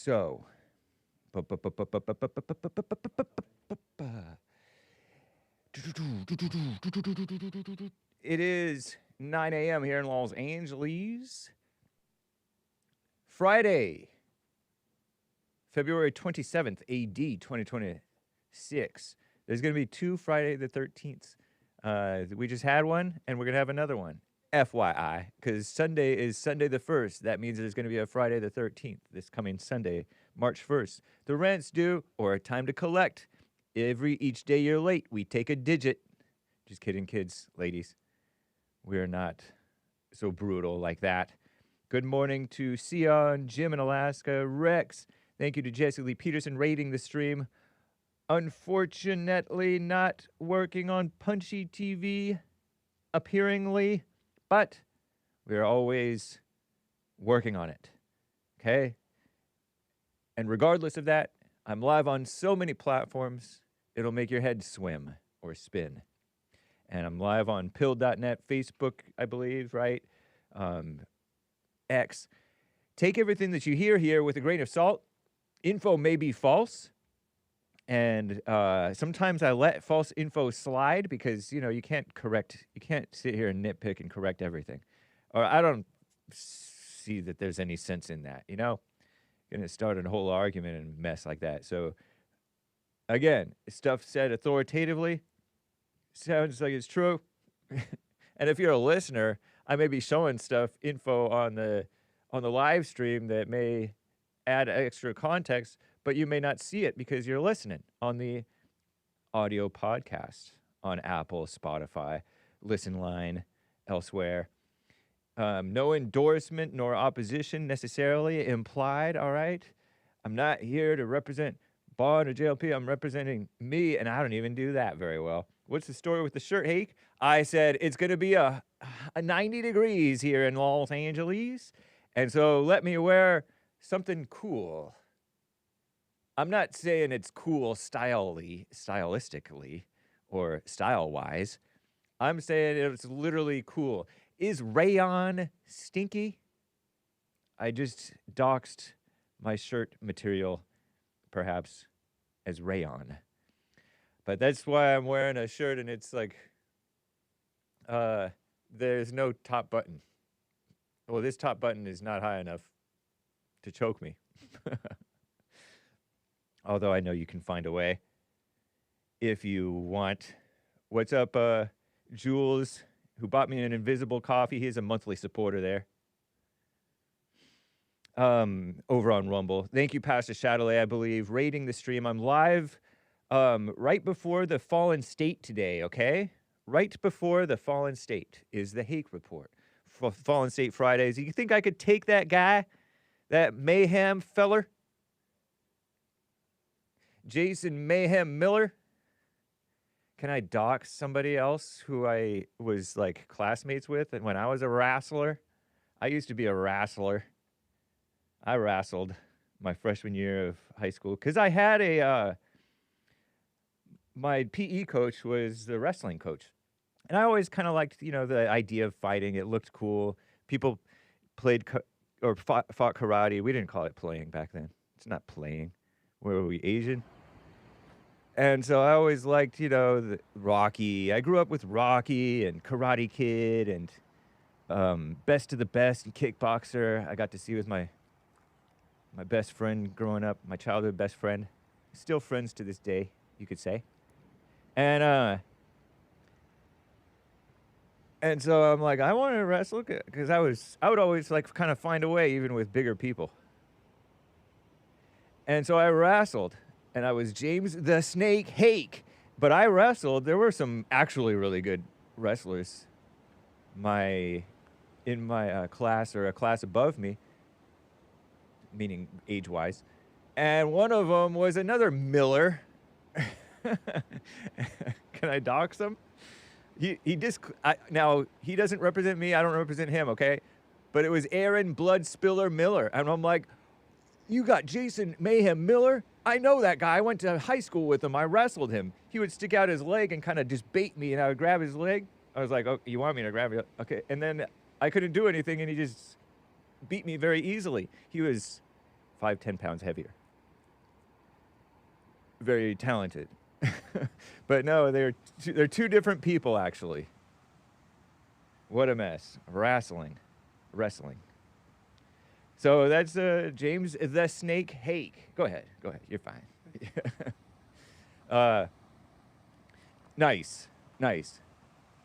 So, it is 9 a.m. here in Los Angeles. Friday, February 27th, AD 2026. There's going to be two Friday the 13th. We just had one, and we're going to have another one. FYI, because Sunday is Sunday the 1st. That means there's going to be a Friday the 13th this coming Sunday, March 1st. The rent's due or time to collect. Each day you're late, we take a digit. Just kidding, kids, ladies. We're not so brutal like that. Good morning to Sion, Jim in Alaska, Rex. Thank you to Jesse Lee Peterson rating the stream. Unfortunately, not working on Punchy TV, appearingly, but we're always working on it, okay? And regardless of that, I'm live on so many platforms, it'll make your head swim or spin. And I'm live on pill.net, Facebook, I believe, right? X. Take everything that you hear here with a grain of salt. Info may be false. And sometimes I let false info slide because, you know, you can't sit here and nitpick and correct everything. Or I don't see that there's any sense in that, you know? Going to start a whole argument and mess like that. So, again, stuff said authoritatively sounds like it's true. And if you're a listener, I may be showing info on the live stream that may add extra context, but you may not see it because you're listening on the audio podcast on Apple, Spotify, Listen Line, elsewhere. No endorsement nor opposition necessarily implied, all right? I'm not here to represent Bond or JLP. I'm representing me, and I don't even do that very well. What's the story with the shirt, Hake? I said it's going to be a 90 degrees here in Los Angeles, and so let me wear something cool. I'm not saying it's cool stylistically, or style-wise. I'm saying it's literally cool. Is rayon stinky? I just doxed my shirt material, perhaps, as rayon. But that's why I'm wearing a shirt, and it's like, there's no top button. Well, this top button is not high enough to choke me. Although I know you can find a way if you want. What's up, Jules, who bought me an invisible coffee? He's a monthly supporter there. Over on Rumble. Thank you, Pastor Chatelet, I believe, rating the stream. I'm live right before the Fallen State today, okay? Right before the Fallen State is the Hake Report. Fallen State Fridays. You think I could take that guy, that mayhem feller? Jason Mayhem Miller? Can I dox somebody else who I was like classmates with? And when I was a wrestler, I used to be a wrestler. I wrestled my freshman year of high school because I had my PE coach was the wrestling coach. And I always kind of liked, you know, the idea of fighting. It looked cool. People played fought karate. We didn't call it playing back then. It's not playing. Where were we, Asian? And so I always liked, you know, Rocky. I grew up with Rocky and Karate Kid and Best of the Best and Kickboxer. I got to see with my best friend growing up, my childhood best friend. Still friends to this day, you could say. And so I'm like, I want to wrestle because I would always like kind of find a way even with bigger people. And so I wrestled. And I was James the Snake Hake. But I wrestled. There were some actually really good wrestlers in my class or a class above me, meaning age-wise. And one of them was another Miller. Can I dox him? Now, he doesn't represent me. I don't represent him, okay? But it was Aaron Blood Spiller Miller. And I'm like, you got Jason Mayhem Miller? I know that guy. I went to high school with him. I wrestled him. He would stick out his leg and kind of just bait me, and I would grab his leg. I was like, oh, you want me to grab you? Okay. And then I couldn't do anything, and he just beat me very easily. He was 5-10 pounds heavier. Very talented. But no, they're two different people, actually. What a mess. Wrestling. So that's James the Snake Hake. Go ahead. You're fine. Nice.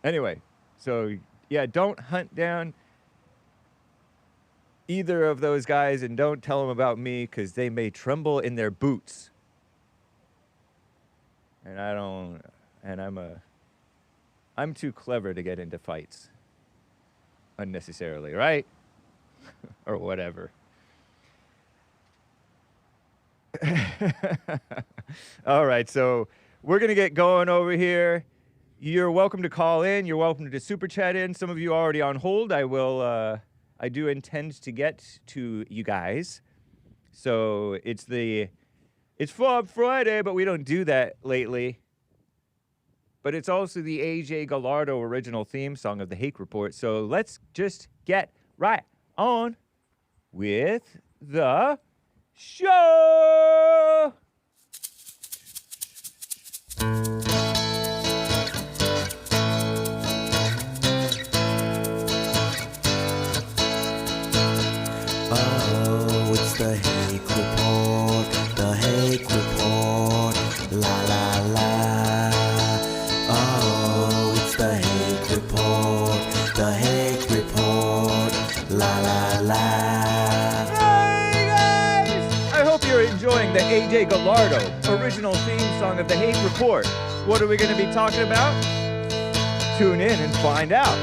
Anyway, so yeah, don't hunt down either of those guys and don't tell them about me because they may tremble in their boots. And I'm too clever to get into fights unnecessarily, right? Or whatever. All right, so we're going to get going over here. You're welcome to call in. You're welcome to super chat in. Some of you are already on hold. I do intend to get to you guys. So it's Fob Friday, but we don't do that lately. But it's also the AJ Gallardo original theme song of the Hake Report. So let's just get right on with the show. Oh, it's the Hake Report, the Hake Report, la la la. Oh, it's the Hake Report, the Hake Report, la la la. Hey guys! I hope you're enjoying the AJ Gallardo original theme song of the Hake Report. What are we going to be talking about? Tune in and find out.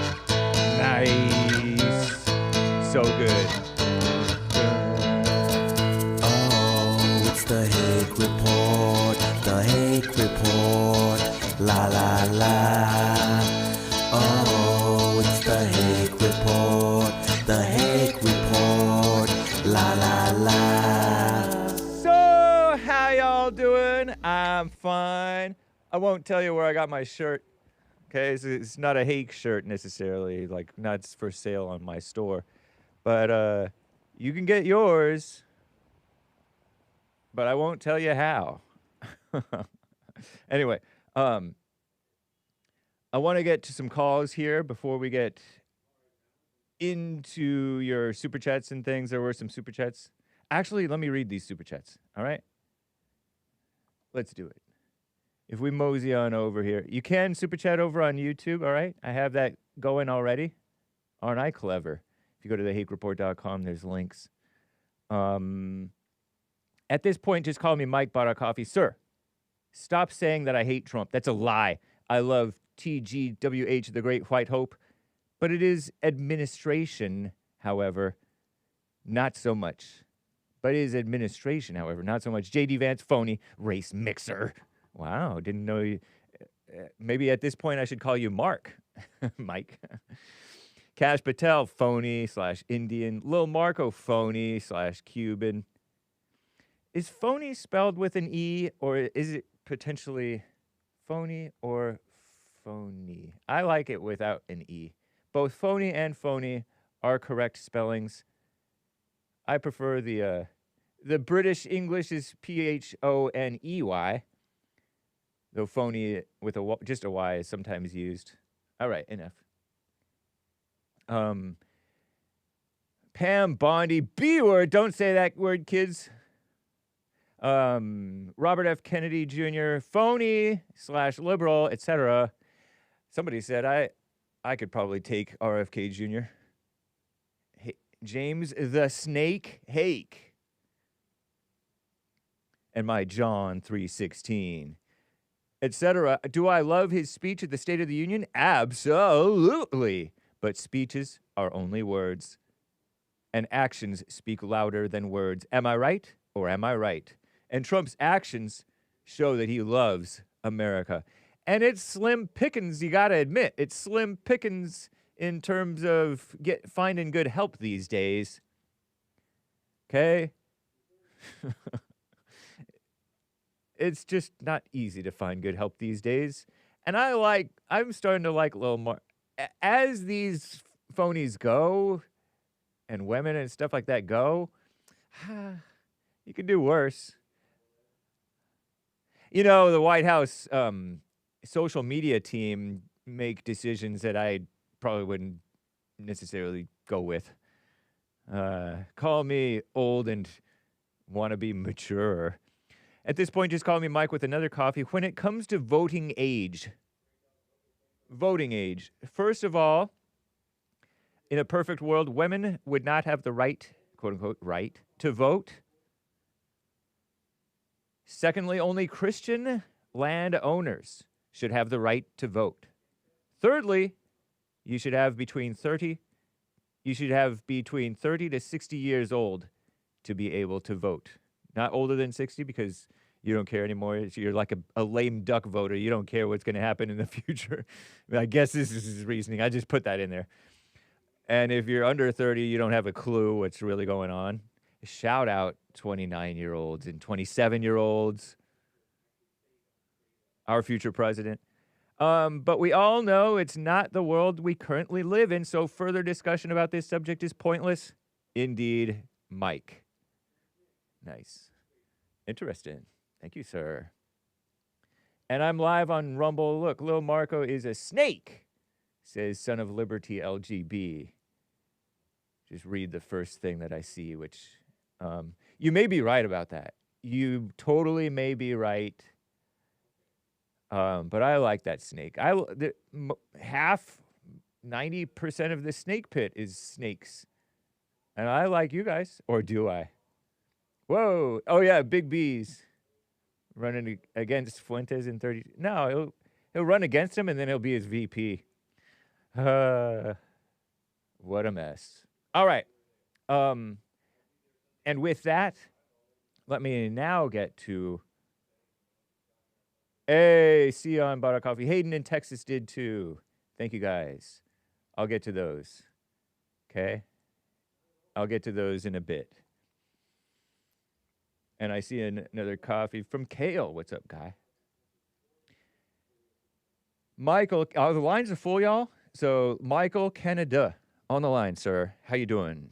Nice. So good. Oh, it's the Hake Report, the Hake Report, la la la. Oh, it's the Hake Report, the Hake Report, la la la. So, how y'all doing? I'm fine. I won't tell you where I got my shirt. Okay, it's not a Hake shirt necessarily, like not for sale on my store. But you can get yours. But I won't tell you how. Anyway, I want to get to some calls here before we get into your super chats and things. There were some super chats. Actually, let me read these super chats. All right? Let's do it. If we mosey on over here. You can super chat over on YouTube, all right? I have that going already. Aren't I clever? If you go to thehakereport.com, there's links. At this point, just call me Mike Bought a Coffee. Sir, stop saying that I hate Trump. That's a lie. I love TGWH, the Great White Hope. But it is administration, however, not so much. But it is administration, however, not so much. J.D. Vance, phony, race mixer. Wow, didn't know you. Maybe at this point I should call you Mark. Mike. Cash Patel, phony / Indian. Lil Marco, phony / Cuban. Is phony spelled with an E, or is it potentially phony or phony? I like it without an E. Both phony and phony are correct spellings. I prefer the British English is PHONEY, though phony with just a Y is sometimes used. All right, enough. Pam Bondi, B word, don't say that word, kids. Robert F. Kennedy Jr., phony / liberal, etc. Somebody said I could probably take RFK Jr. James the Snake Hake. And my John 3:16, etc. Do I love his speech at the State of the Union? Absolutely. But speeches are only words, and actions speak louder than words. Am I right or am I right? And Trump's actions show that he loves America. And it's slim pickings, you got to admit. It's slim pickings in terms of finding good help these days. Okay? It's just not easy to find good help these days. And I'm starting to like a little more. As these phonies go, and women and stuff like that go, You could do worse. You know, the White House social media team make decisions that I probably wouldn't necessarily go with. Call me old and want to be mature. At this point, just call me Mike with another coffee. When it comes to voting age, first of all, in a perfect world, women would not have the right, quote unquote, right to vote. Secondly, only Christian landowners should have the right to vote. Thirdly, you should have between 30 to 60 years old to be able to vote. Not older than 60 because you don't care anymore. You're like a lame duck voter. You don't care what's going to happen in the future. I guess this is his reasoning. I just put that in there. And if you're under 30, you don't have a clue what's really going on. Shout out 29-year-olds and 27-year-olds. Our future president. But we all know it's not the world we currently live in, so further discussion about this subject is pointless. Indeed, Mike. Nice. Interesting. Thank you, sir. And I'm live on Rumble. Look, Lil Marco is a snake, says Son of Liberty LGB. Just read the first thing that I see, which you may be right about that. You totally may be right. But I like that snake. 90% of the snake pit is snakes. And I like you guys. Or do I? Whoa. Oh, yeah, Big B's running against Fuentes in 30. No, he'll run against him, and then he'll be his VP. What a mess. All right. And with that, let me now get to... Hey, Sion bought a coffee. Haden in Texas did too. Thank you, guys. I'll get to those. Okay? I'll get to those in a bit. And I see another coffee from Kale. What's up, guy? Michael, the lines are full, y'all. So, Michael, Canada, on the line, sir. How you doing?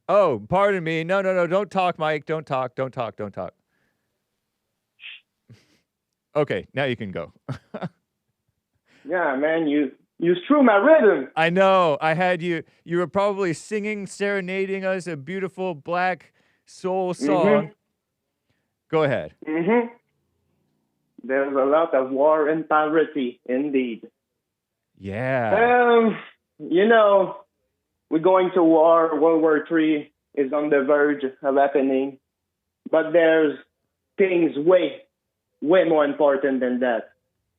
Oh, pardon me. No. Don't talk, Mike. Don't talk. Okay, now you can go. Yeah, man, you threw my rhythm. I know. I had you. You were probably singing, serenading us a beautiful black soul song. Mm-hmm. Go ahead. Mm-hmm. There's a lot of war and poverty, indeed. Yeah. We're going to war. World War III is on the verge of happening. But there's things way more important than that.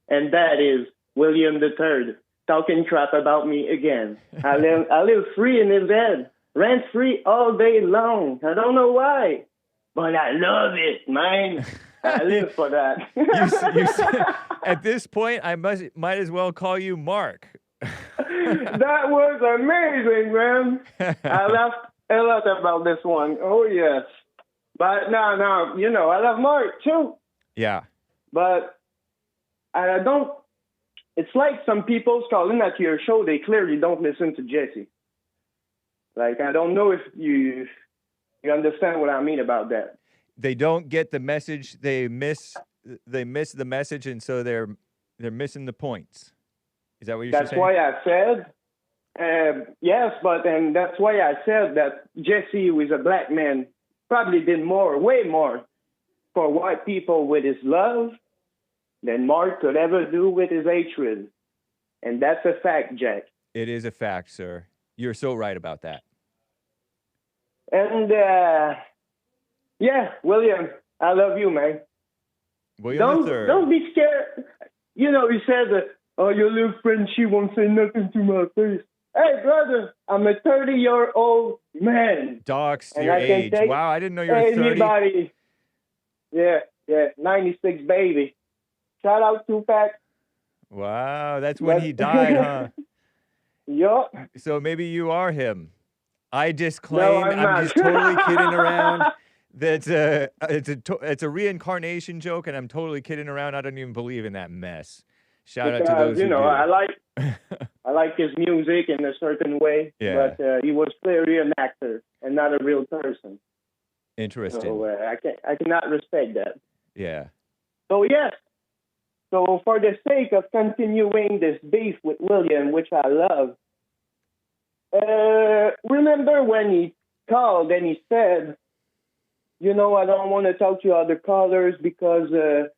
And that is William III talking crap about me again. I live free in his head, rent free all day long. I don't know why, but I love it, man. I live for that. At this point, I might as well call you Mark. That was amazing, man. I laughed a lot about this one. Oh, yes. But no, I love Mark, too. Yeah. But I don't... It's like some people's calling at your show, they clearly don't listen to Jesse. Like, I don't know if you understand what I mean about that. They don't get the message. They miss the message, and so they're missing the points. Is that what you're saying? That's why I said, yes, and that's why I said that Jesse, who is a black man, probably did way more for white people with his love than Mark could ever do with his hatred. And that's a fact, Jack. It is a fact, sir. You're so right about that. And, William, I love you, man. William III. Don't be scared. He said, your little friend, she won't say nothing to my face. Hey, brother, I'm a 30-year-old man. Doxed your age. Wow, I didn't know you were 30. Anybody. Yeah, 96, baby. Shout out Tupac. Wow, that's when he died, huh? Yup. So maybe you are him. I disclaim. No, I'm just totally kidding around. It's a reincarnation joke, and I'm totally kidding around. I don't even believe in that mess. Shout out to those who do. I like his music in a certain way, but he was clearly an actor and not a real person. Interesting. So I cannot respect that. Yeah. So yes. So for the sake of continuing this beef with William, which I love, remember when he called and he said, I don't want to talk to other colors because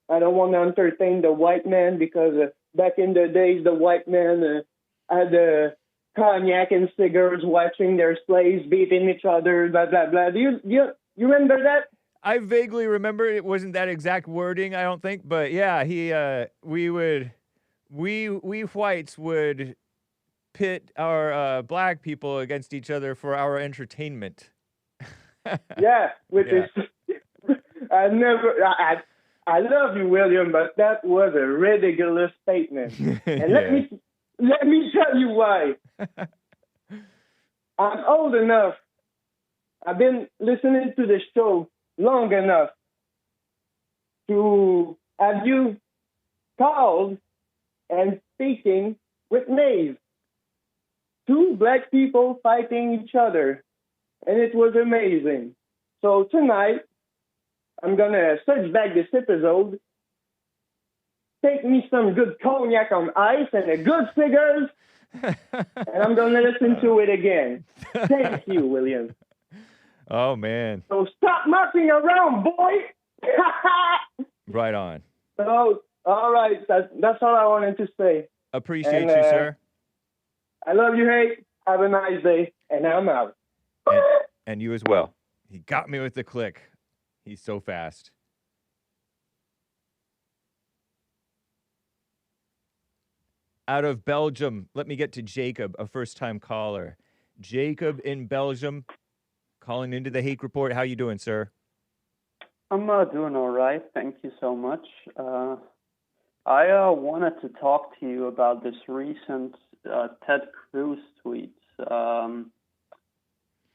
I don't want to entertain the white man because back in the days, the white man had cognac and cigars watching their slaves beating each other, blah, blah, blah. Do you remember that? I vaguely remember. It wasn't that exact wording, I don't think, but yeah, we whites would pit our black people against each other for our entertainment. Yeah, which is I love you, William, but that was a ridiculous statement. And let me tell you why. I'm old enough. I've been listening to the show long enough to have you called and speaking with Maeve. Two black people fighting each other. And it was amazing. So tonight, I'm going to search back this episode, take me some good cognac on ice and a good cigars, and I'm going to listen to it again. Thank you, William. Oh, man. So stop mucking around, boy. Right on. So, all right. That's all I wanted to say. Appreciate you, sir. I love you, Hake. Have a nice day. And I'm out. And you as well. He got me with the click. He's so fast. Out of Belgium, let me get to Jacob, a first-time caller. Jacob in Belgium, calling into the Hake Report. How you doing, sir? I'm doing all right. Thank you so much. I wanted to talk to you about this recent Ted Cruz tweet.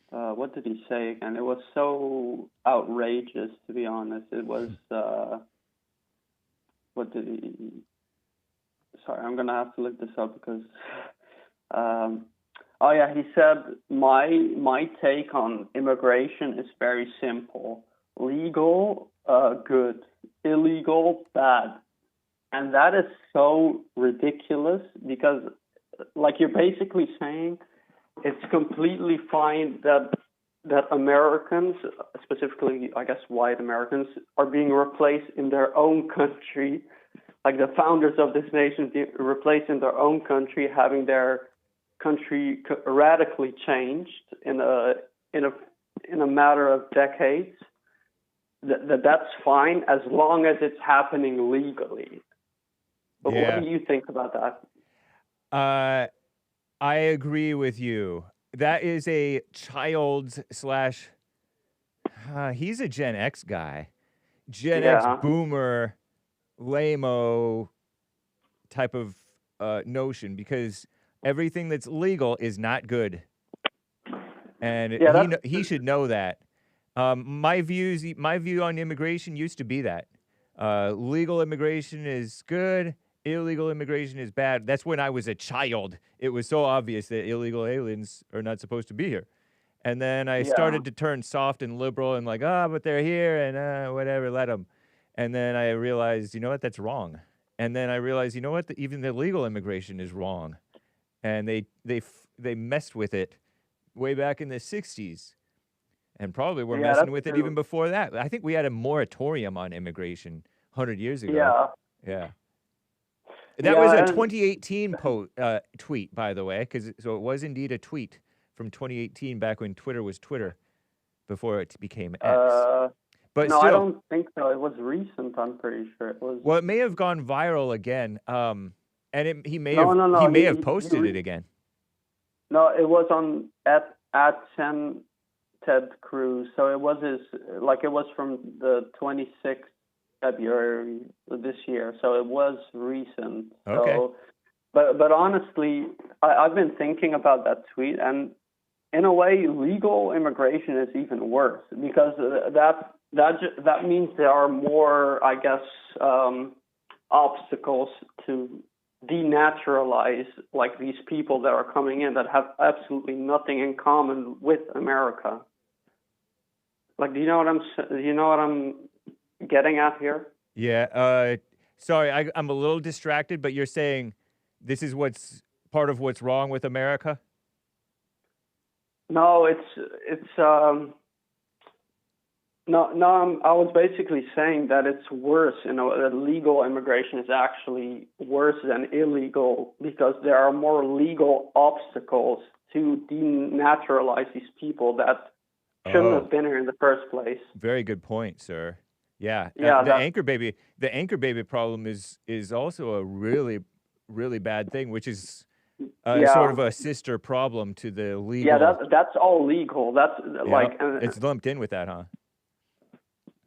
What did he say again? It was so outrageous, to be honest. It was, what did he... Sorry, I'm going to have to look this up because... he said, my take on immigration is very simple. Legal, good. Illegal, bad. And that is so ridiculous because, like, you're basically saying it's completely fine that Americans, specifically, I guess, white Americans, are being replaced in their own country, like the founders of this nation being replaced in their own country, having their country radically changed in a matter of decades. That's fine as long as it's happening legally. But what do you think about that? I agree with you. That is a child's slash... he's a Gen X guy. Gen X boomer, lame-o type of notion, because everything that's legal is not good. And he should know that. My view on immigration used to be that. Legal immigration is good. Illegal immigration is bad. That's when I was a child. It was so obvious that illegal aliens are not supposed to be here. And then I started to turn soft and liberal and like, but they're here and whatever, let them. And then I realized, you know what, that's wrong. And then I realized, you know what, even the legal immigration is wrong. And they messed with it way back in the 60s. And probably were messing with it even before that. I think we had a moratorium on immigration 100 years ago. Yeah. That was a 2018 tweet, by the way, so it was indeed a tweet from 2018, back when Twitter was Twitter, before it became X. But no, still, I don't think so. It was recent. I'm pretty sure it was. Well, it may have gone viral again, and he may have posted it again. No, it was on at Ted Cruz. So it was it was from the 26th February this year. So it was recent. Okay. So, but honestly, I've been thinking about that tweet, and in a way, legal immigration is even worse because that means there are more, I guess, obstacles to denaturalize like these people that are coming in that have absolutely nothing in common with America. Like, do you know what I'm getting at here? Yeah. Sorry, I'm a little distracted, but you're saying this is what's part of what's wrong with America? No, I was basically saying that it's worse. That legal immigration is actually worse than illegal because there are more legal obstacles to denaturalize these people that shouldn't have been here in the first place. Very good point, sir. Yeah. Yeah. The anchor baby problem is also a really, really bad thing, which is sort of a sister problem to the legal. Yeah, that's all legal. That's it's lumped in with that, huh?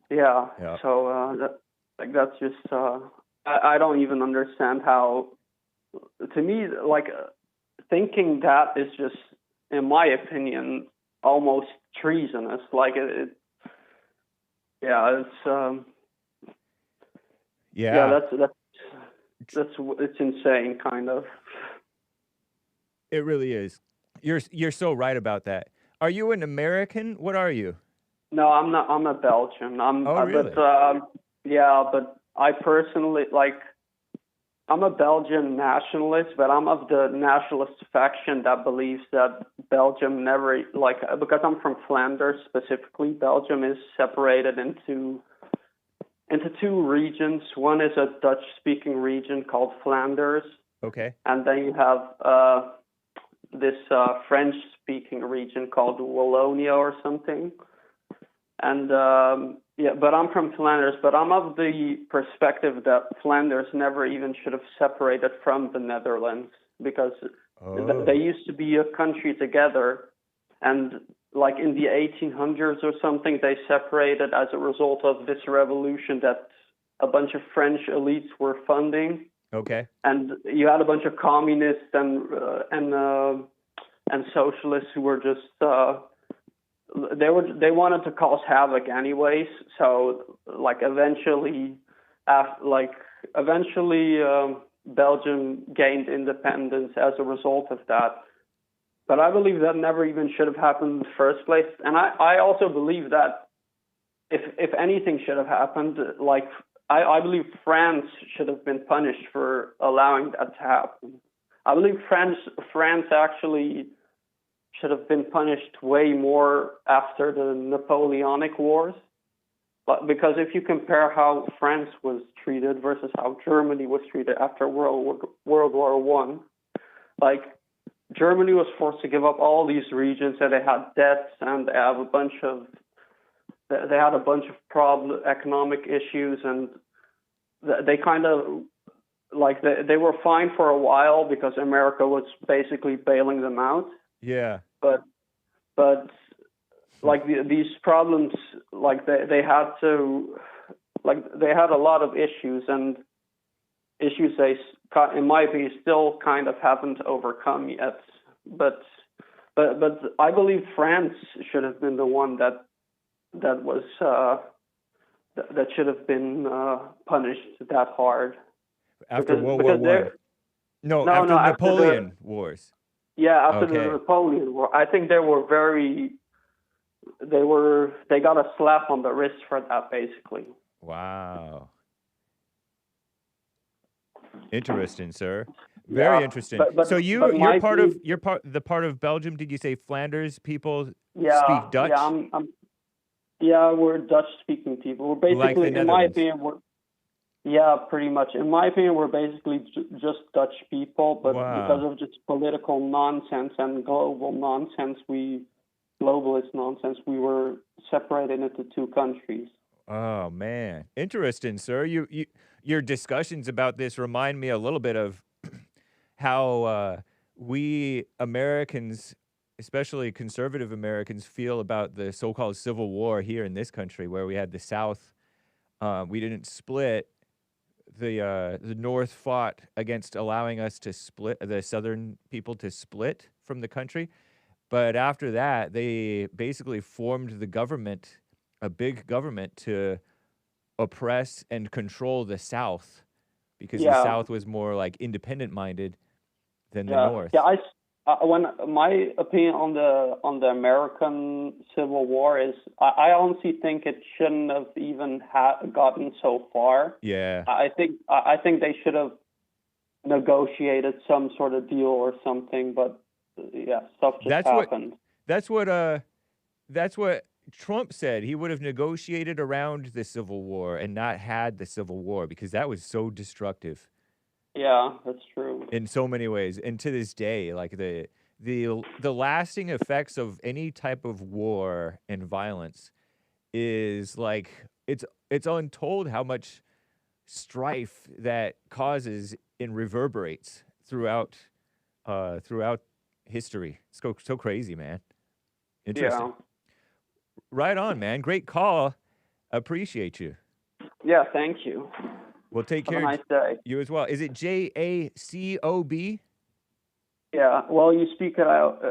Yeah. So that's just I don't even understand how. To me, thinking that is just, in my opinion, almost treasonous. Like it's it's insane, kind of. It really is. You're so right about that. Are you an American? What are you? No, I'm not. I'm a Belgian. Really? But I personally I'm a Belgian nationalist, but I'm of the nationalist faction that believes that Belgium never, because I'm from Flanders specifically, Belgium is separated into two regions. One is a Dutch-speaking region called Flanders. Okay. And then you have this French-speaking region called Wallonia or something. And but I'm from Flanders, but I'm of the perspective that Flanders never even should have separated from the Netherlands because they used to be a country together, and in the 1800s or something, they separated as a result of this revolution that a bunch of French elites were funding. Okay. And you had a bunch of communists and socialists who were just they wanted to cause havoc anyways. So eventually Belgium gained independence as a result of that. But I believe that never even should have happened in the first place. And I also believe that if anything should have happened, I believe France should have been punished for allowing that to happen. I believe France actually should have been punished way more after the Napoleonic Wars. But because if you compare how France was treated versus how Germany was treated after World War I, Germany was forced to give up all these regions, and they had debts, and they had a bunch of economic issues, and they kind of they were fine for a while because America was basically bailing them out. Yeah. But these problems, they had to, they had a lot of issues, and issues they, in my opinion, still kind of haven't overcome yet. But I believe France should have been the one that was that should have been punished that hard. After World War I. No, after Napoleon Wars. Yeah, after the Napoleon War, I think they got a slap on the wrist for that, basically. Wow. Interesting, sir. Very interesting. So you're part of the part of Belgium. Did you say Flanders people speak Dutch? Yeah, we're Dutch-speaking people. We're basically, in my opinion, pretty much. In my opinion, we're basically just Dutch people, but because of just political nonsense and globalist nonsense, we were separated into two countries. Oh man, interesting, sir. Your discussions about this remind me a little bit of how we Americans, especially conservative Americans, feel about the so-called Civil War here in this country, where we had the South. We didn't split. The North fought against allowing us to split, the Southern people to split from the country. But after that, they basically formed the government, a big government, to oppress and control the South, because the South was more independent-minded than the North. Yeah, when my opinion on the American Civil War is, I honestly think it shouldn't have even gotten so far. Yeah. I think they should have negotiated some sort of deal or something, but yeah, stuff just happened. That's what Trump said. He would have negotiated around the Civil War and not had the Civil War because that was so destructive. Yeah, that's true. In so many ways, and to this day, like the lasting effects of any type of war and violence is like it's untold how much strife that causes and reverberates throughout history. It's so crazy, man. Interesting. Yeah. Right on, man. Great call. Appreciate you. Yeah, thank you. Well, take care. Have a nice day. You as well. Is it JACOB? Yeah. Well, you speak it out.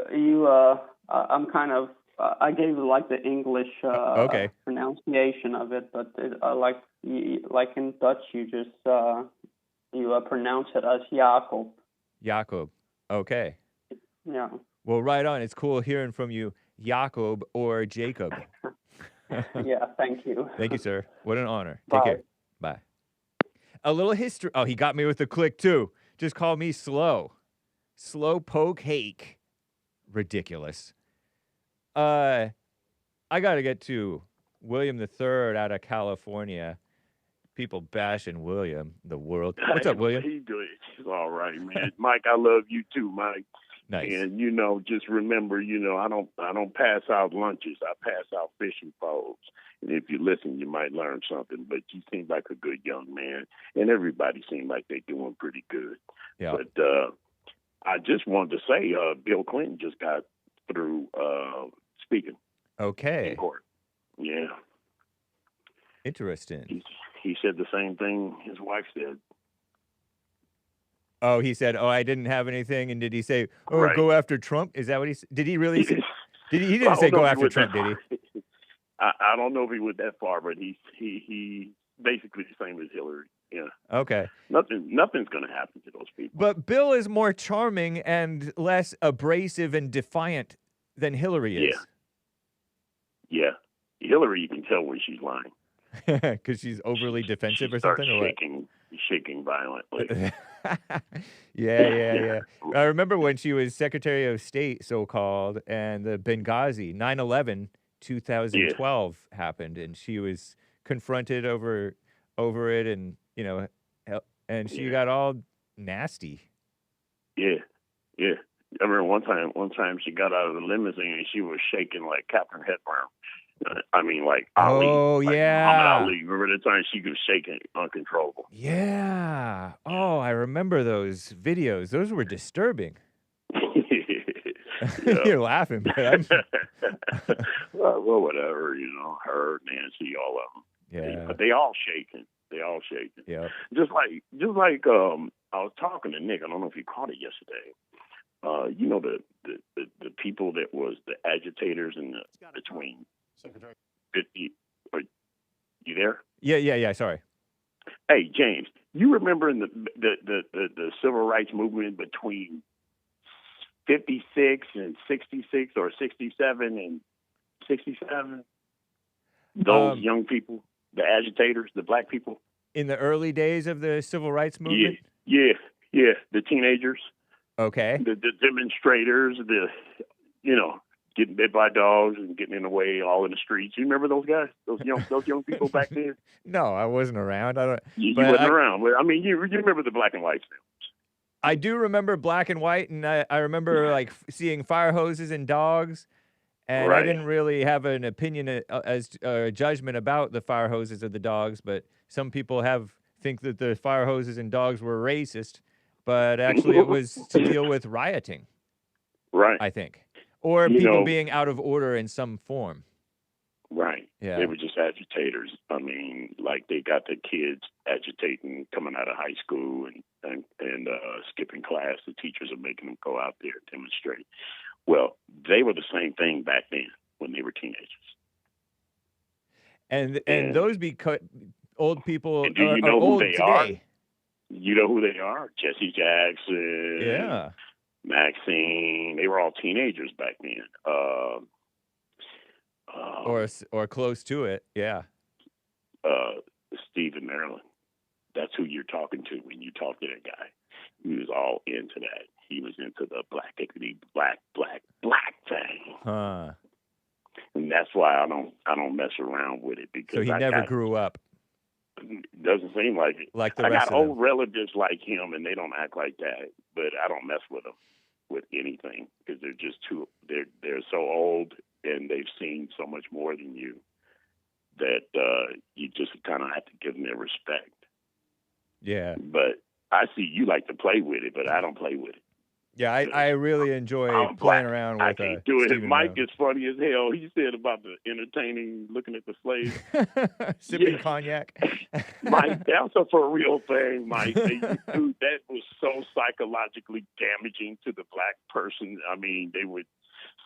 I'm kind of. I gave you like the English okay. pronunciation of it, but like in Dutch, you just you pronounce it as Jacob. Jacob. Okay. Yeah. Well, right on. It's cool hearing from you, Jacob or Jacob. Yeah. Thank you. Thank you, sir. What an honor. Bye. Take care. Bye. A little history. Oh, he got me with the click too. Just call me slow. Slow poke Hake. Ridiculous. I got to get to William III out of California. People bashing William, the world. What's up, William? He's good. He's all right, man. Mike, I love you too, Mike. Nice. And just remember, I don't pass out lunches. I pass out fishing poles. And if you listen, you might learn something. But you seem like a good young man, and everybody seems like they're doing pretty good. Yeah. But I just wanted to say, Bill Clinton just got through speaking. Okay. In court. Yeah. Interesting. He said the same thing his wife said. Oh, he said, I didn't have anything. And did he say, right. Go after Trump? Is that what he said? Did he really say? He didn't say go after Trump, did he? I don't know if he went that far, but he basically the same as Hillary. Yeah. Okay. Nothing's going to happen to those people. But Bill is more charming and less abrasive and defiant than Hillary is. Yeah. Hillary, you can tell when she's lying. Because she's overly defensive or something? Shaking violently. Yeah. I remember when she was Secretary of State, so-called, and the Benghazi, 9/11, 2012 happened, and she was confronted over it, and, and she got all nasty. Yeah. I remember one time she got out of the limousine and she was shaking like Captain Hepburn. I mean, like Ali. Oh, yeah. Muhammad Ali. Remember the time she was shaking uncontrollable? Yeah. Oh, I remember those videos. Those were disturbing. You're laughing, but I'm... well, whatever, her, Nancy, all of them. Yeah. But they all shaking. Yeah. Just like I was talking to Nick. I don't know if you caught it yesterday. The people that was the agitators in between 50. Are you there? Yeah. Sorry. Hey, James, you remember in the civil rights movement between 56 and 66 or 67 and 67? Those young people, the agitators, the black people. In the early days of the civil rights movement? Yeah. The teenagers. Okay. The demonstrators, getting bit by dogs and getting in the way all in the streets. You remember those guys? Those young people back then? No, I wasn't around. I don't. You wasn't around. But, I mean, you remember the black and white films. I do remember black and white, and I remember like seeing fire hoses and dogs, and right. I didn't really have an opinion as a judgment about the fire hoses or the dogs, but some people think that the fire hoses and dogs were racist, but actually it was to deal with rioting. Right. I think. Or people being out of order in some form. Right. Yeah. They were just agitators. I mean, like they got the kids agitating coming out of high school and skipping class. The teachers are making them go out there and demonstrate. Well, they were the same thing back then when they were teenagers. And those old people and do you are know old who they today. Are? You know who they are? Jesse Jackson. Yeah. Maxine. They were all teenagers back then. Or close to it. Yeah. Steve in Maryland. That's who you're talking to when you talk to that guy. He was all into that. He was into the black thing. Huh. And that's why I don't mess around with it, because So he never grew up. Doesn't seem like it. Like the I rest got of them. old relatives like him, and they don't act like that. But I don't mess with them with anything, because they're just they're so old, and they've seen so much more than you that you just kind of have to give them their respect. Yeah. But I see you like to play with it, but I don't play with it. Yeah, I really enjoy I'm playing black. around I with can't do it. Stephen Mike Brown. is funny as hell. He said about the entertaining, looking at the slaves. Sipping Yeah. cognac. Mike, that's a for real thing, Mike. Dude, that was so psychologically damaging to the black person. I mean, they would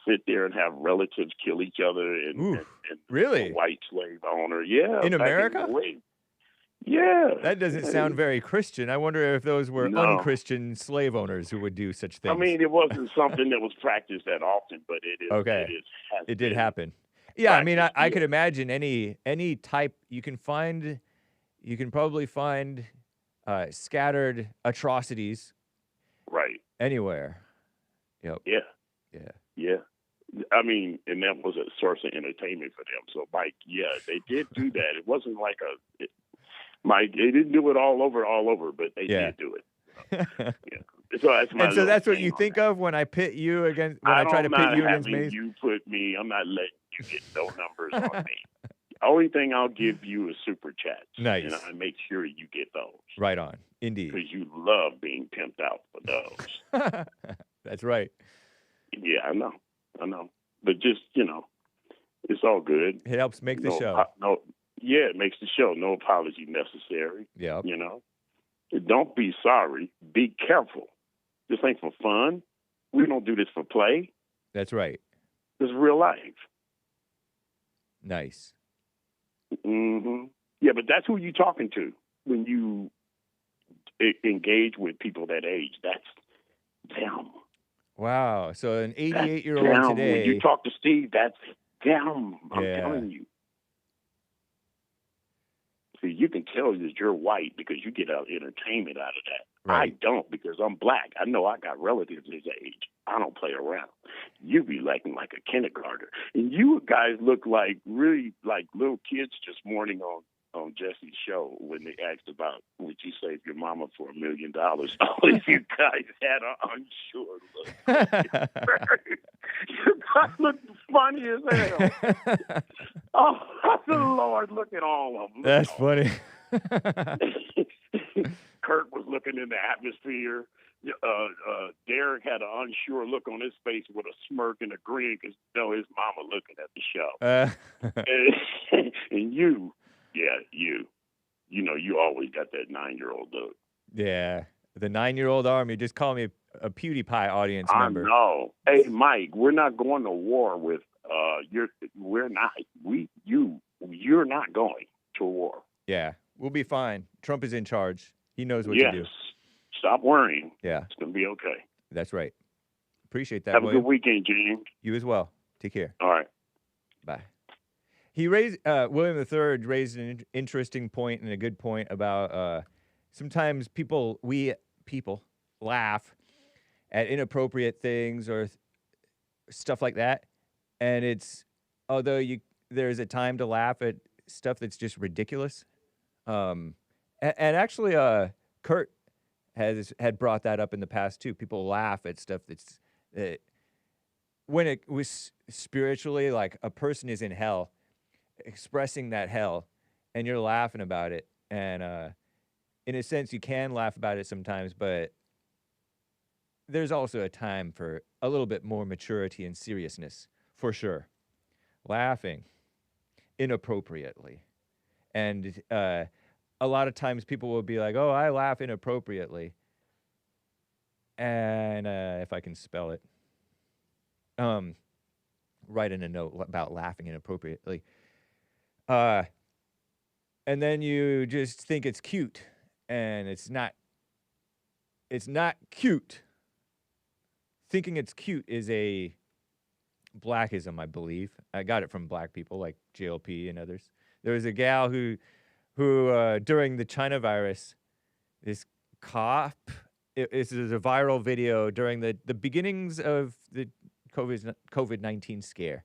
sit there and have relatives kill each other, and Really? a white slave owner. Yeah. In back America? the way. Yeah. That doesn't sound very Christian. I wonder if those were No. unchristian slave owners who would do such things. I mean, it wasn't something that was practiced that often, but it is. Okay. It It did happen. Yeah, I mean, I practiced, could imagine any type you can probably find scattered atrocities Right. anywhere. Yep. Yeah. Yeah. Yeah. I mean, and that was a source of entertainment for them. So, Mike, yeah, they did do that. It wasn't like Mike, they didn't do it all over, but they did do it. Yeah. So that's my. And so that's what thing you on think that. of when I pit you against I try to pit you against Maze? You put me. I'm not letting you get no numbers on me. The only thing I'll give you is super chats. Nice. And I make sure you get those. Right on. Indeed. Because you love being pimped out for those. That's right. Yeah, I know. But just, it's all good. It helps make the show. Yeah, it makes the show. No apology necessary. Yeah. Don't be sorry. Be careful. This ain't for fun. We don't do this for play. That's right. This is real life. Nice. Mm-hmm. Yeah, but that's who you're talking to when you engage with people that age. That's them. Wow. So an That's 88-year-old them. today. When you talk to Steve, that's them. I'm telling you. See, you can tell that you're white because you get entertainment out of that. Right. I don't, because I'm black. I know I got relatives his age. I don't play around. You be acting like a kindergartner. And you guys look like really like little kids this morning on Jesse's show when they asked about would you save your mama for $1 million. All of you guys had an unsure look. You guys look funny as hell. Oh, Lord, look at all of them. That's funny. Kurt was looking in the atmosphere. Derek had an unsure look on his face with a smirk and a grin because his mama looking at the show. And you, you always got that 9-year-old look. Yeah, the 9-year-old army. Just call me a PewDiePie audience member. I know. Hey, Mike, we're not going to war with we're not. You're not going to war. Yeah, we'll be fine. Trump is in charge. He knows what to do. Stop worrying. Yeah. It's going to be okay. That's right. Appreciate that, Have William. a good weekend, James. You as well. Take care. All right. Bye. He raised William III raised an interesting point and a good point about sometimes people laugh at inappropriate things or stuff like that, and it's although there's a time to laugh at stuff that's just ridiculous. And actually, Kurt had brought that up in the past too. People laugh at stuff that's when it was spiritually, like a person is in hell, expressing that hell, and you're laughing about it. And in a sense, you can laugh about it sometimes, but there's also a time for a little bit more maturity and seriousness, for sure. Laughing inappropriately. And a lot of times people will be like, oh, I laugh inappropriately. And if I can spell it, write in a note about laughing inappropriately. And then you just think it's cute, and it's not cute. thinking it's cute is a blackism, I believe. I got it from black people like JLP and others. There was a gal who during the China virus, this cop, this is a viral video during the beginnings of the COVID-19 scare.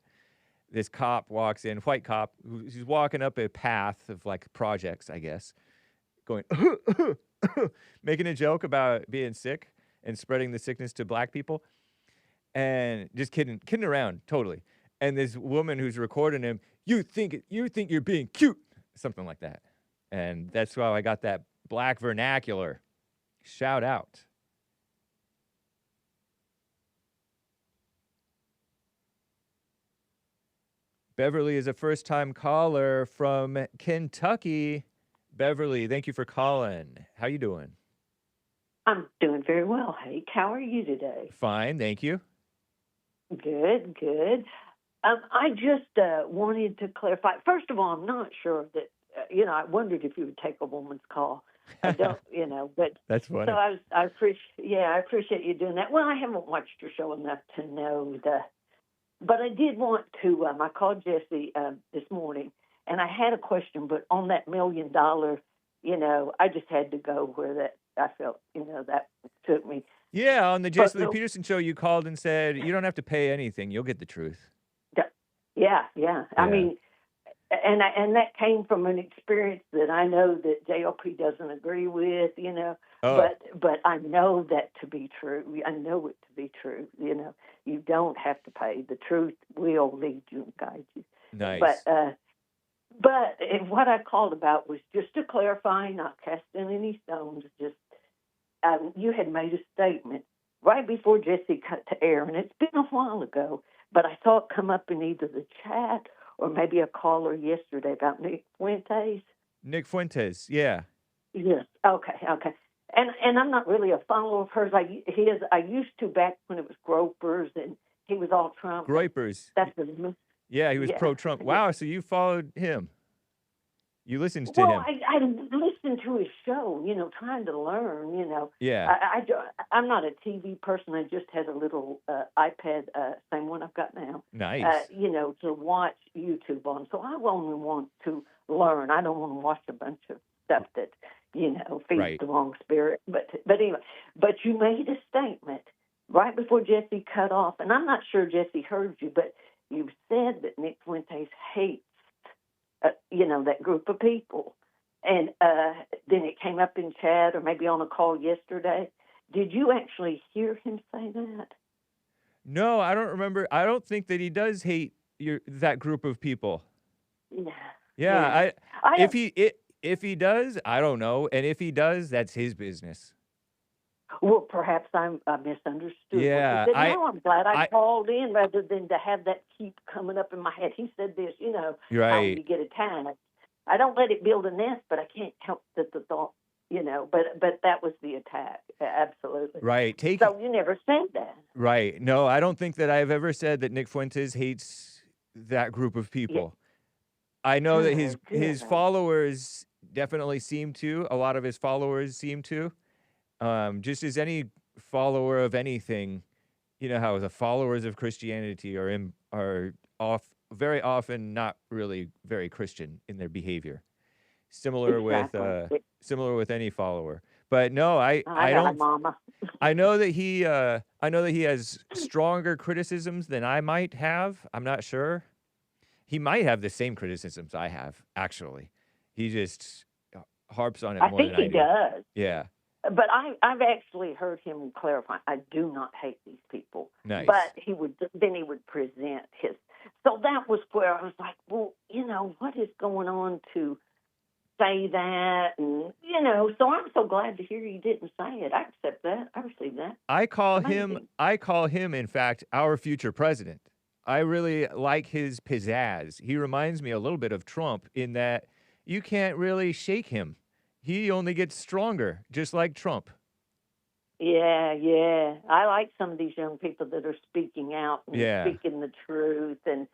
This cop walks in, white cop, who's walking up a path of like projects, I guess, going, making a joke about being sick and spreading the sickness to black people. And just kidding around, totally. And this woman who's recording him, you think you're being cute, something like that. And that's how I got that black vernacular. Shout out. Beverly is a first-time caller from Kentucky. Beverly, thank you for calling. How you doing? I'm doing very well, Hake. How are you today? Fine, thank you. Good, good. I just wanted to clarify. First of all, I'm not sure that, I wondered if you would take a woman's call. I don't, but that's funny. So I appreciate you doing that. Well, I haven't watched your show enough to know but I did want to, I called Jesse this morning, and I had a question, but on that $1 million, I just had to go where that I felt, that took me. Yeah, on the Jesse Lee Peterson show, you called and said, you don't have to pay anything. You'll get the truth. Yeah. I mean, and that came from an experience that I know that JLP doesn't agree with, but I know that to be true. I know it to be true. You don't have to pay. The truth will lead you and guide you. Nice. But what I called about was just to clarify, not casting any stones. Just you had made a statement right before Jesse cut to air, and it's been a while ago, but I saw it come up in either the chat or maybe a caller yesterday about Nick Fuentes. Nick Fuentes, yeah. Yes. Okay. And I'm not really a follower of hers. I used to back when it was Gropers and he was all Trump. Groypers. That's yeah, he was pro-Trump. Wow, so you followed him. You listened to him. Well, I listened to his show, trying to learn, Yeah. I'm not a TV person. I just had a little iPad, same one I've got now. Nice. To watch YouTube on. So I only want to learn. I don't want to watch a bunch of stuff that, feeds the wrong spirit. But anyway, but you made a statement right before Jesse cut off, and I'm not sure Jesse heard you, but you said that Nick Fuentes hates, that group of people. And then it came up in chat or maybe on a call yesterday. Did you actually hear him say that? No, I don't remember. I don't think that he does hate that group of people. Yeah. If he does, I don't know. And if he does, that's his business. Well, perhaps I misunderstood. Yeah. I'm glad I called in rather than to have that keep coming up in my head. He said this, right. How you get attacked. I don't let it build a nest, but I can't help that the thought, but that was the attack. Absolutely. Right. So you never said that. Right. No, I don't think that I've ever said that Nick Fuentes hates that group of people. Yeah. I know that his followers definitely seem to. A lot of his followers seem to. Just as any follower of anything, how the followers of Christianity are very often not really very Christian in their behavior. Similar with any follower. But no, I don't. Mama. I know that he has stronger criticisms than I might have. I'm not sure. He might have the same criticisms I have. Actually, he just harps on it more than I do. I think he does. Yeah. But I've actually heard him clarify. I do not hate these people. Nice. But he would present his. So that was where I was like, well, what is going on to say that? And so I'm so glad to hear you didn't say it. I accept that. I receive that. I call him, in fact, our future president. I really like his pizzazz. He reminds me a little bit of Trump in that you can't really shake him. He only gets stronger, just like Trump. Yeah. I like some of these young people that are speaking out and speaking the truth. And,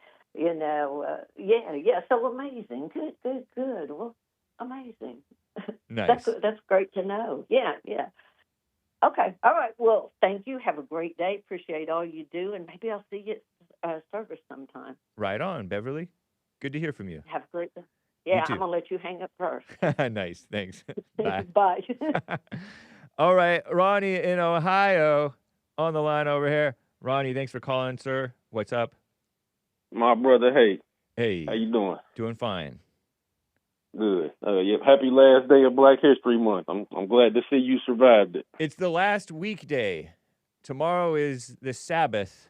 so amazing. Good. Well, amazing. Nice. That's great to know. Yeah. Okay. All right. Well, thank you. Have a great day. Appreciate all you do, and maybe I'll see you at service sometime. Right on, Beverly. Good to hear from you. Have a great day. You Yeah, too. I'm gonna let you hang up first. Nice. Thanks. Bye. Bye. All right, Ronnie in Ohio on the line over here. Ronnie, thanks for calling, sir. What's up? My brother, hey. Hey. How you doing? Doing fine. Good. Yep. Happy last day of Black History Month. I'm glad to see you survived it. It's the last weekday. Tomorrow is the Sabbath,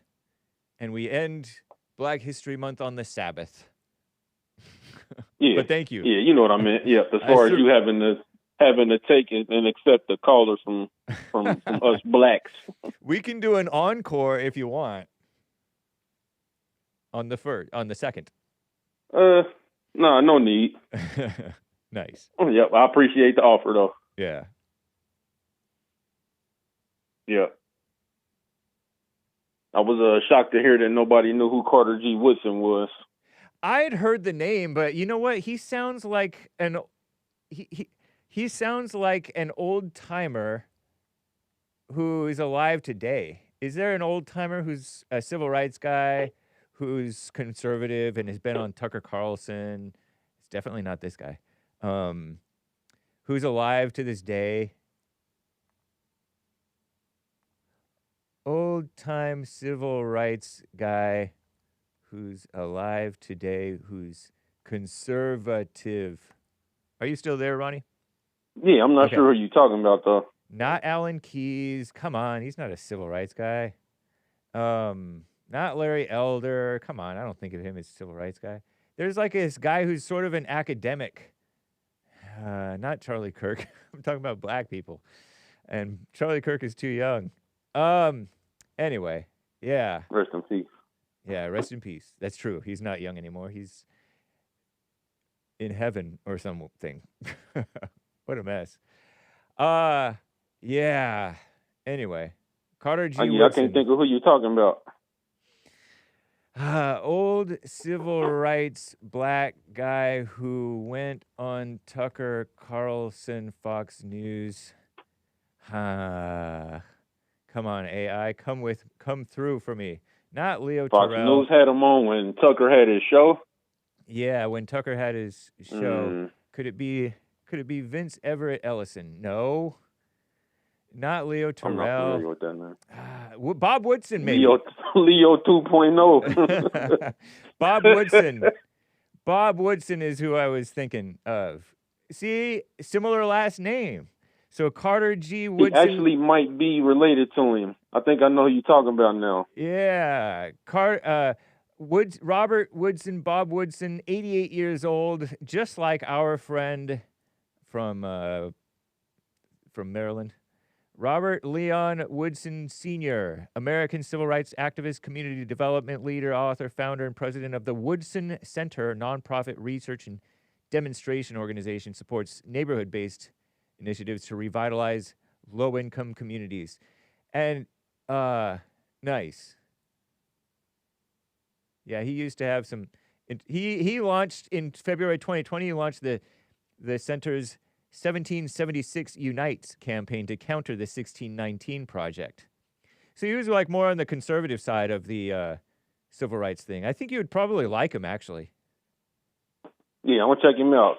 and we end Black History Month on the Sabbath. Yeah. But thank you. Yeah, you know what I meant. Yeah. As far as you having to take it and accept the callers from us blacks. We can do an encore if you want. On the second. No need. Nice. Yep, I appreciate the offer though. Yeah. Yeah. I was shocked to hear that nobody knew who Carter G. Woodson was. I had heard the name, but you know what? He sounds like he sounds like an old timer who is alive today. Is there an old timer who's a civil rights guy who's conservative and has been on Tucker Carlson? It's definitely not this guy. Who's alive to this day? Old time civil rights guy who's alive today, who's conservative. Are you still there, Ronnie? Yeah, I'm not Okay. sure who you're talking about though. Not Alan Keyes. Come on, he's not a civil rights guy. Not Larry Elder. Come on, I don't think of him as a civil rights guy. There's like this guy who's sort of an academic. Not Charlie Kirk. I'm talking about black people. And Charlie Kirk is too young. Anyway, yeah. Rest in peace. Yeah, rest in peace. That's true. He's not young anymore. He's in heaven or something. What a mess. Yeah. Anyway, Carter G. I Woodson. can't think of who you're talking about. Old civil rights black guy who went on Tucker Carlson, Fox News. Come on, AI, come through for me. Not Leo Fox Terrell. News had him on when Tucker had his show. Yeah, when Tucker had his show. Could it be Vince Everett Ellison? No. Not Leo I'm not Terrell. familiar with that, man. Bob Woodson, maybe. Leo 2.0. Bob Woodson. Bob Woodson is who I was thinking of. See, similar last name. So Carter G. Woodson. He actually might be related to him. I think I know who you're talking about now. Yeah. Robert Woodson, Bob Woodson, 88 years old, just like our friend from Maryland. Robert Leon Woodson Sr., American civil rights activist, community development leader, author, founder, and president of the Woodson Center, nonprofit research and demonstration organization, supports neighborhood-based initiatives to revitalize low-income communities. And nice. Yeah, he used to have some. He launched in February 2020. He launched the center's 1776 Unites campaign to counter the 1619 project. So he was like more on the conservative side of the civil rights thing. I think you would probably like him, actually. Yeah, I'm gonna check him out.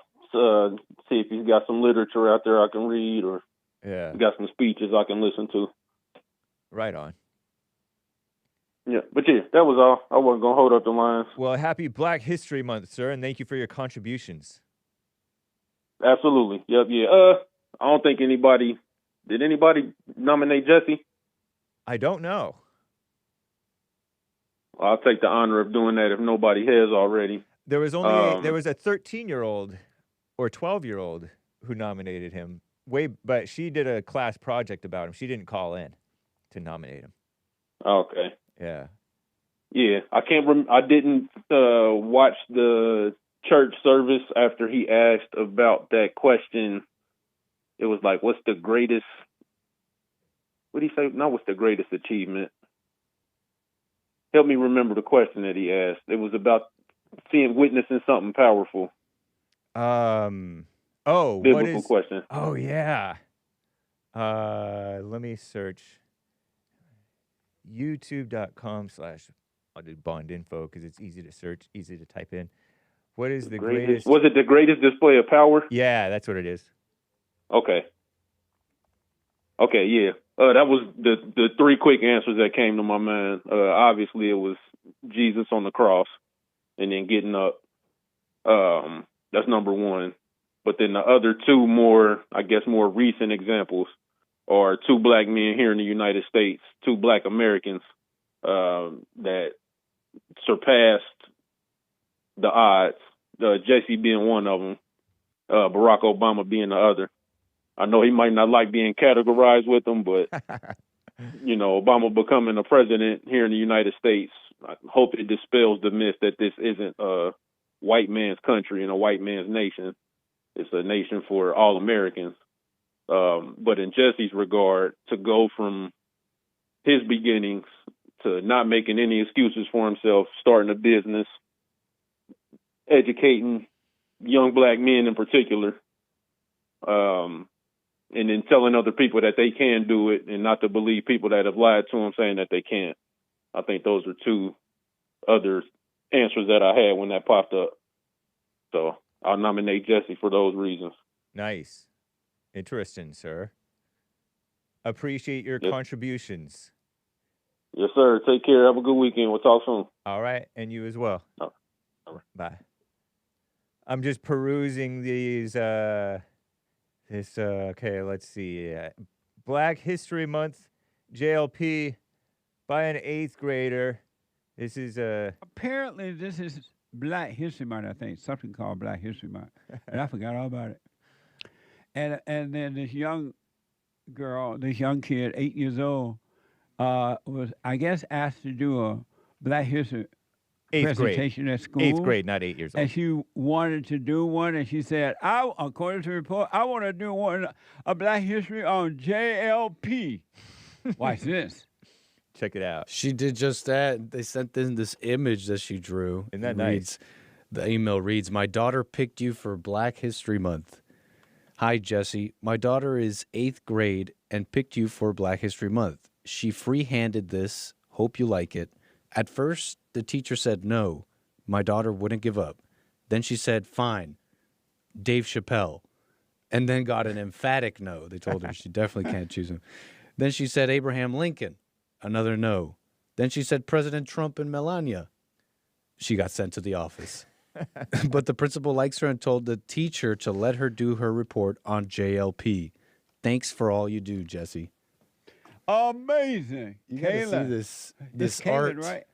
See if he's got some literature out there I can read, or Yeah. got some speeches I can listen to. Right on. Yeah, but yeah, that was all. I wasn't gonna hold up the lines. Well, happy Black History Month, sir, and thank you for your contributions. Absolutely. Yep. Yeah. I don't think anybody nominate Jesse. I don't know. I'll take the honor of doing that if nobody has already. There was only there was a 13-year-old or 12-year-old who nominated him. But she did a class project about him. She didn't call in to nominate him. Okay. Yeah. Yeah, I didn't watch the church service after he asked about that question. It was like, what's the greatest? What did he say? Not what's the greatest achievement. Help me remember the question that he asked. It was about witnessing something powerful. Biblical question. Oh yeah. Let me search youtube.com/ I'll do Bond info because it's easy to search, easy to type in. What is the greatest? Was it the greatest display of power? Yeah, that's what it is. Okay. Okay, yeah. That was the three quick answers that came to my mind. Obviously, it was Jesus on the cross and then getting up. That's number one. But then the other two more recent examples are two black men here in the United States, two black Americans that surpassed the odds, Jesse being one of them, Barack Obama being the other. I know he might not like being categorized with them, but, Obama becoming a president here in the United States, I hope it dispels the myth that this isn't a white man's country and a white man's nation. It's a nation for all Americans. But in Jesse's regard, to go from his beginnings to not making any excuses for himself, starting a business, educating young black men in particular, and then telling other people that they can do it and not to believe people that have lied to them saying that they can't. I think those are two other answers that I had when that popped up. So I'll nominate Jesse for those reasons. Nice. Interesting, sir. Appreciate your contributions. Yes, sir. Take care. Have a good weekend. We'll talk soon. All right. And you as well. All right. Bye. I'm just perusing these, okay, let's see. Black History Month, JLP, by an 8th grader. This is Apparently, this is Black History Month, I think. Something called Black History Month. And I forgot all about it. And then this young girl, this young kid, 8 years old, was, I guess, asked to do a Black History presentation at school. 8th grade, not 8 years old. And she wanted to do one, and she said, according to the report, I want to do one, a Black History on JLP. Watch this. Check it out. She did just that. They sent in this image that she drew. Isn't that nice? The email reads, "My daughter picked you for Black History Month. Hi, Jesse. My daughter is 8th grade and picked you for Black History Month. She free-handed this. Hope you like it. At first, the teacher said no. My daughter wouldn't give up. Then she said, fine, Dave Chappelle. And then got an emphatic no. They told her she definitely can't choose him. Then she said Abraham Lincoln. Another no. Then she said President Trump and Melania. She got sent to the office. But the principal likes her and told the teacher to let her do her report on JLP. Thanks for all you do, Jesse." Amazing. You gotta see this art. Kaelin, right?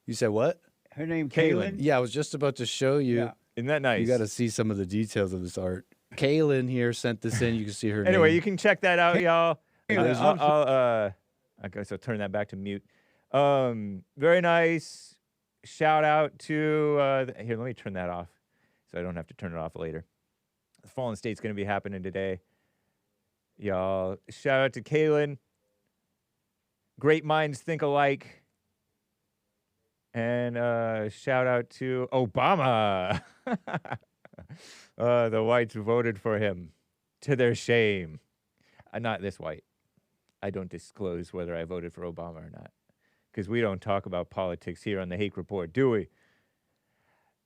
You said what? Her name Kaelin. Kaelin? Yeah, I was just about to show you. Yeah. Isn't that nice? You got to see some of the details of this art. Kaelin here sent this in. You can see her Anyway, name. you can check that out, y'all. Kaelin, I guess I'll turn that back to mute. Very nice. Shout out to here. Let me turn that off, so I don't have to turn it off later. The Fallen State's going to be happening today, y'all. Shout out to Kaelin. Great minds think alike. And shout out to Obama. The whites voted for him, to their shame. Not this white. I don't disclose whether I voted for Obama or not, because we don't talk about politics here on the Hake Report, do we?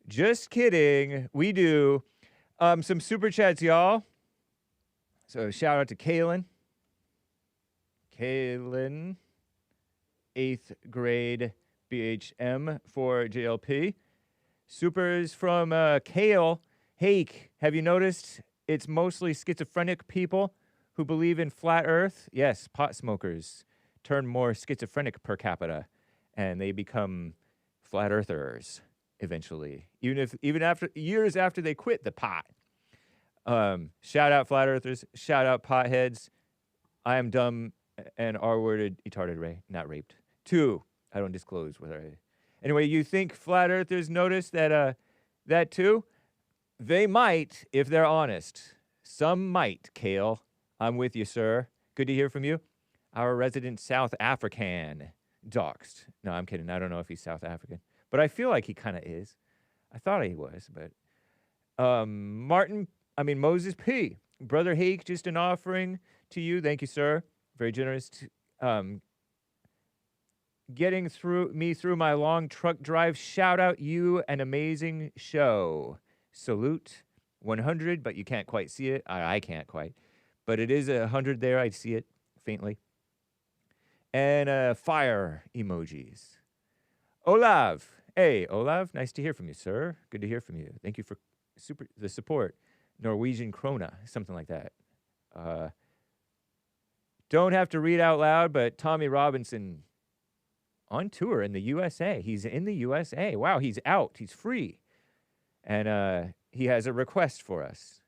Just kidding. We do. Some super chats, y'all. So shout out to Kaelin. Kaelin, 8th grade BHM for JLP. Supers from Kale. Hake, have you noticed it's mostly schizophrenic people who believe in flat earth? Yes, pot smokers turn more schizophrenic per capita, and they become flat earthers eventually, even after years after they quit the pot. Shout out flat earthers. Shout out potheads. I am dumb and R-worded, retarded, not raped. 2, I don't disclose whether I... Anyway, you think flat earthers notice that that too? They might, if they're honest. Some might, Kale. I'm with you, sir. Good to hear from you. Our resident South African doxed. No, I'm kidding. I don't know if he's South African, but I feel like he kind of is. I thought he was, but Moses P. Brother Hake, just an offering to you. Thank you, sir. Very generous. Getting through my long truck drive. Shout out you, an amazing show. Salute. 100, but you can't quite see it. I can't quite. But it is 100 there. I see it faintly. And fire emojis. Olav. Hey, Olav. Nice to hear from you, sir. Good to hear from you. Thank you for the support. Norwegian krona, something like that. Don't have to read out loud, but Tommy Robinson on tour in the USA. He's in the USA. Wow, he's out. He's free. And he has a request for us.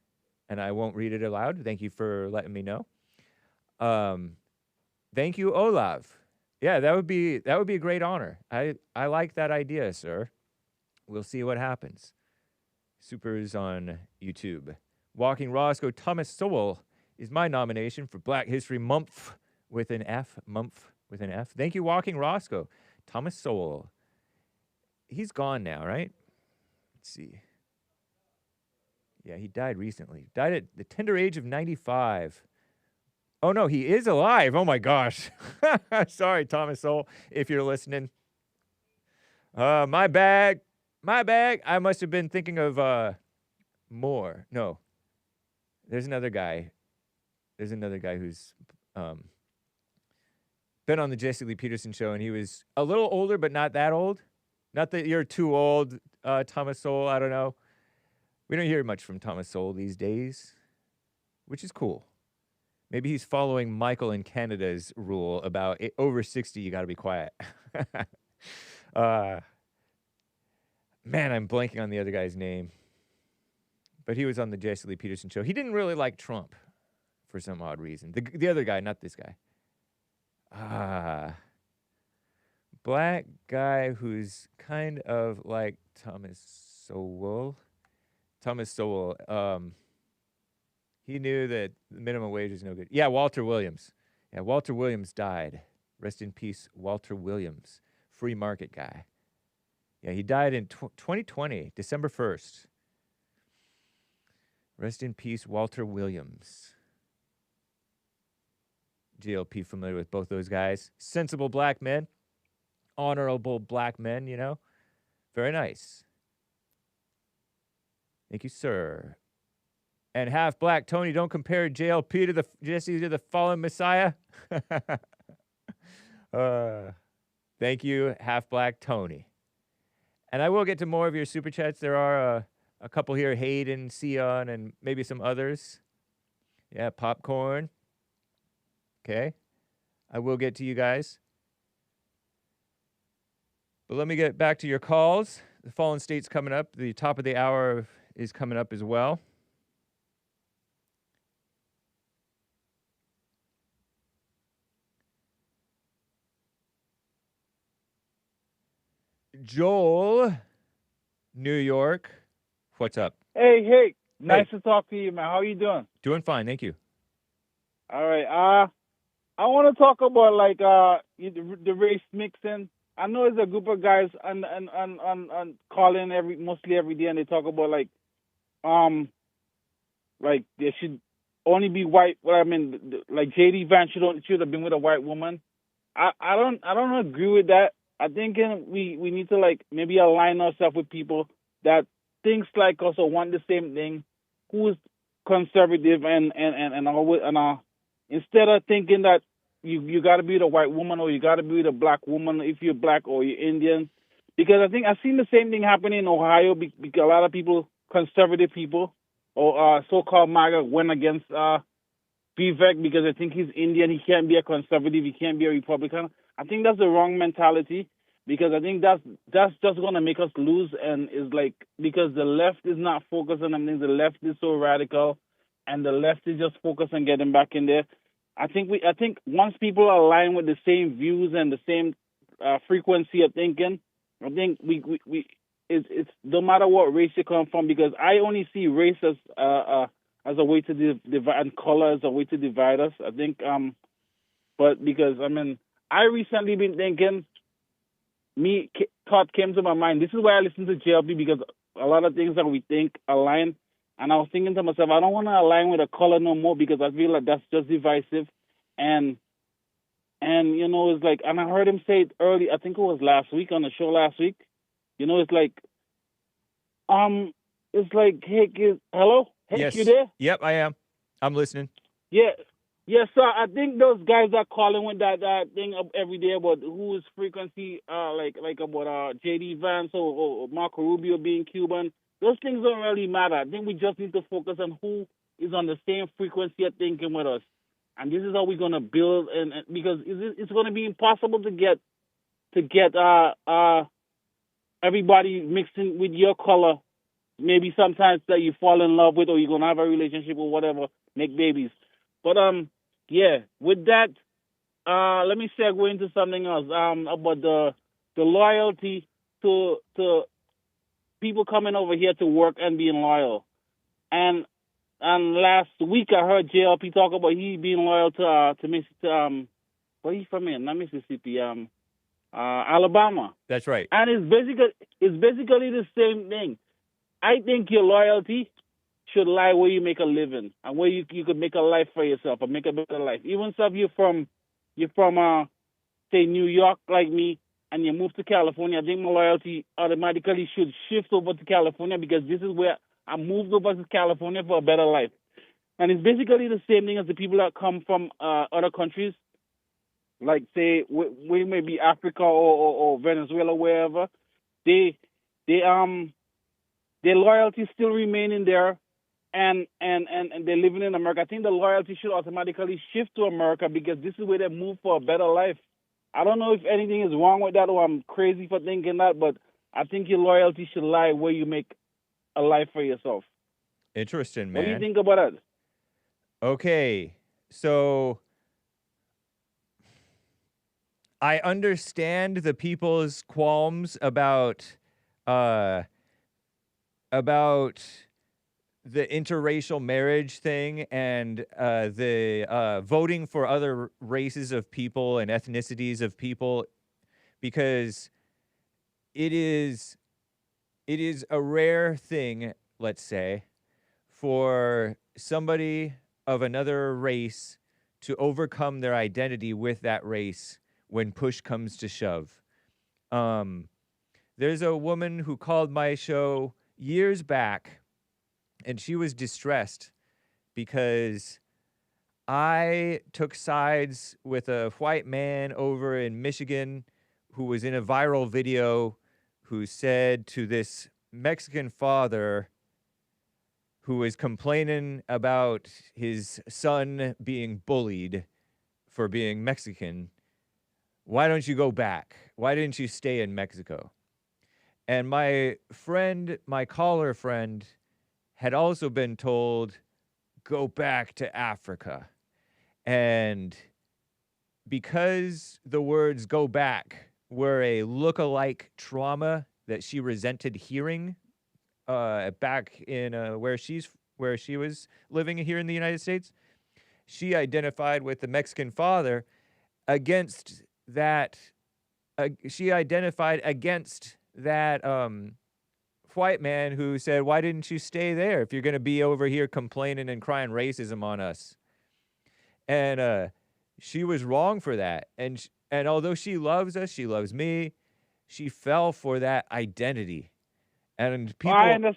And I won't read it aloud. Thank you for letting me know. Thank you, Olav. Yeah, that would be a great honor. I like that idea, sir. We'll see what happens. Supers on YouTube. Walking Roscoe, Thomas Sowell is my nomination for Black History Month with an F. Month with an F. Thank you, Walking Roscoe. Thomas Sowell. He's gone now, right? Let's see. Yeah, he died recently. Died at the tender age of 95. Oh, no, he is alive. Oh, my gosh. Sorry, Thomas Sowell, if you're listening. My bag. I must have been thinking of Moore. No. There's another guy who's been on the Jesse Lee Peterson show, and he was a little older, but not that old. Not that you're too old, Thomas Sowell. I don't know. We don't hear much from Thomas Sowell these days, which is cool. Maybe he's following Michael in Canada's rule about over 60, you got to be quiet. Man, I'm blanking on the other guy's name. But he was on the Jesse Lee Peterson show. He didn't really like Trump for some odd reason. The other guy, not this guy. Black guy who's kind of like Thomas Sowell. Thomas Sowell. He knew that the minimum wage is no good. Yeah, Walter Williams. Yeah, Walter Williams died. Rest in peace, Walter Williams. Free market guy. Yeah, he died in 2020, December 1st. Rest in peace, Walter Williams. JLP familiar with both those guys. Sensible black men. Honorable black men, you know. Very nice. Thank you, sir. And half black Tony, don't compare JLP to the Jesse to the fallen Messiah. Thank you, half black Tony. And I will get to more of your super chats. There are a couple here, Haden, Sion, and maybe some others. Yeah, popcorn. Okay. I will get to you guys. But let me get back to your calls. The Fallen State's coming up. The top of the hour is coming up as well. Joel, New York. What's up? Hey, Hake. Nice to talk to you, man. How you doing? Doing fine, thank you. All right. I want to talk about like the race mixing. I know there's a group of guys on calling mostly every day, and they talk about like there should only be white. Well, I mean, like JD Vance should have been with a white woman. I don't agree with that. I think we need to like maybe align ourselves with people that thinks like us or want the same thing, who's conservative and instead of thinking that you got to be with a white woman or you got to be with a black woman if you're black or you're Indian, because I think I've seen the same thing happen in Ohio because a lot of people, conservative people or so-called MAGA went against Vivek because I think he's Indian, he can't be a conservative, he can't be a Republican. I think that's the wrong mentality because I think that's just going to make us lose, and is like because the left is not focused on anything. The left is so radical, and the left is just focused on getting back in there. I think once people align with the same views and the same frequency of thinking, I think it's no matter what race you come from, because I only see race as a way to divide and color as a way to divide us. I think, but because I mean. I recently been thinking, thought came to my mind. This is why I listen to JLP, because a lot of things that we think align. And I was thinking to myself, I don't want to align with a color no more because I feel like that's just divisive. And you know, it's like, and I heard him say it early, I think it was last week on the show last week. You know, it's like, Hake is, hello? Hake, Yes. you there? Yep, I am. I'm listening. Yeah. Yeah, so I think those guys are calling with that thing up every day about whose frequency, like about J.D. Vance or Marco Rubio being Cuban. Those things don't really matter. I think we just need to focus on who is on the same frequency of thinking with us. And this is how we're going to build, and because it's going to be impossible to get everybody mixing with your color. Maybe sometimes that you fall in love with, or you're going to have a relationship or whatever, make babies. But yeah, with that, let me segue into something else about the loyalty to people coming over here to work and being loyal. And last week I heard JLP talk about he being loyal to Mississippi. Where he from here? Not Mississippi. Alabama. That's right. And it's basically the same thing. I think your loyalty should lie where you make a living and where you could make a life for yourself or make a better life. Even if you're from say New York like me and you move to California, I think my loyalty automatically should shift over to California because this is where I moved over to California for a better life. And it's basically the same thing as the people that come from other countries, like say we may be Africa or Venezuela, wherever. Their loyalty still remaining there. And they're living in America. I think the loyalty should automatically shift to America because this is where they move for a better life. I don't know if anything is wrong with that or I'm crazy for thinking that, but I think your loyalty should lie where you make a life for yourself. Interesting, man. What do you think about that? Okay, so I understand the people's qualms about the interracial marriage thing and the voting for other races of people and ethnicities of people, because it is a rare thing, let's say, for somebody of another race to overcome their identity with that race when push comes to shove. There's a woman who called my show years back, and she was distressed because I took sides with a white man over in Michigan who was in a viral video who said to this Mexican father who was complaining about his son being bullied for being Mexican, "Why don't you go back? Why didn't you stay in Mexico?" And my friend, my caller friend, had also been told, "Go back to Africa." And because the words "go back" were a look-alike trauma that she resented hearing back in where she was living here in the United States, she identified with the Mexican father against that. She identified against that white man who said, "Why didn't you stay there if you're going to be over here complaining and crying racism on us?" And she was wrong for that. And although she loves us, she loves me, she fell for that identity. And people,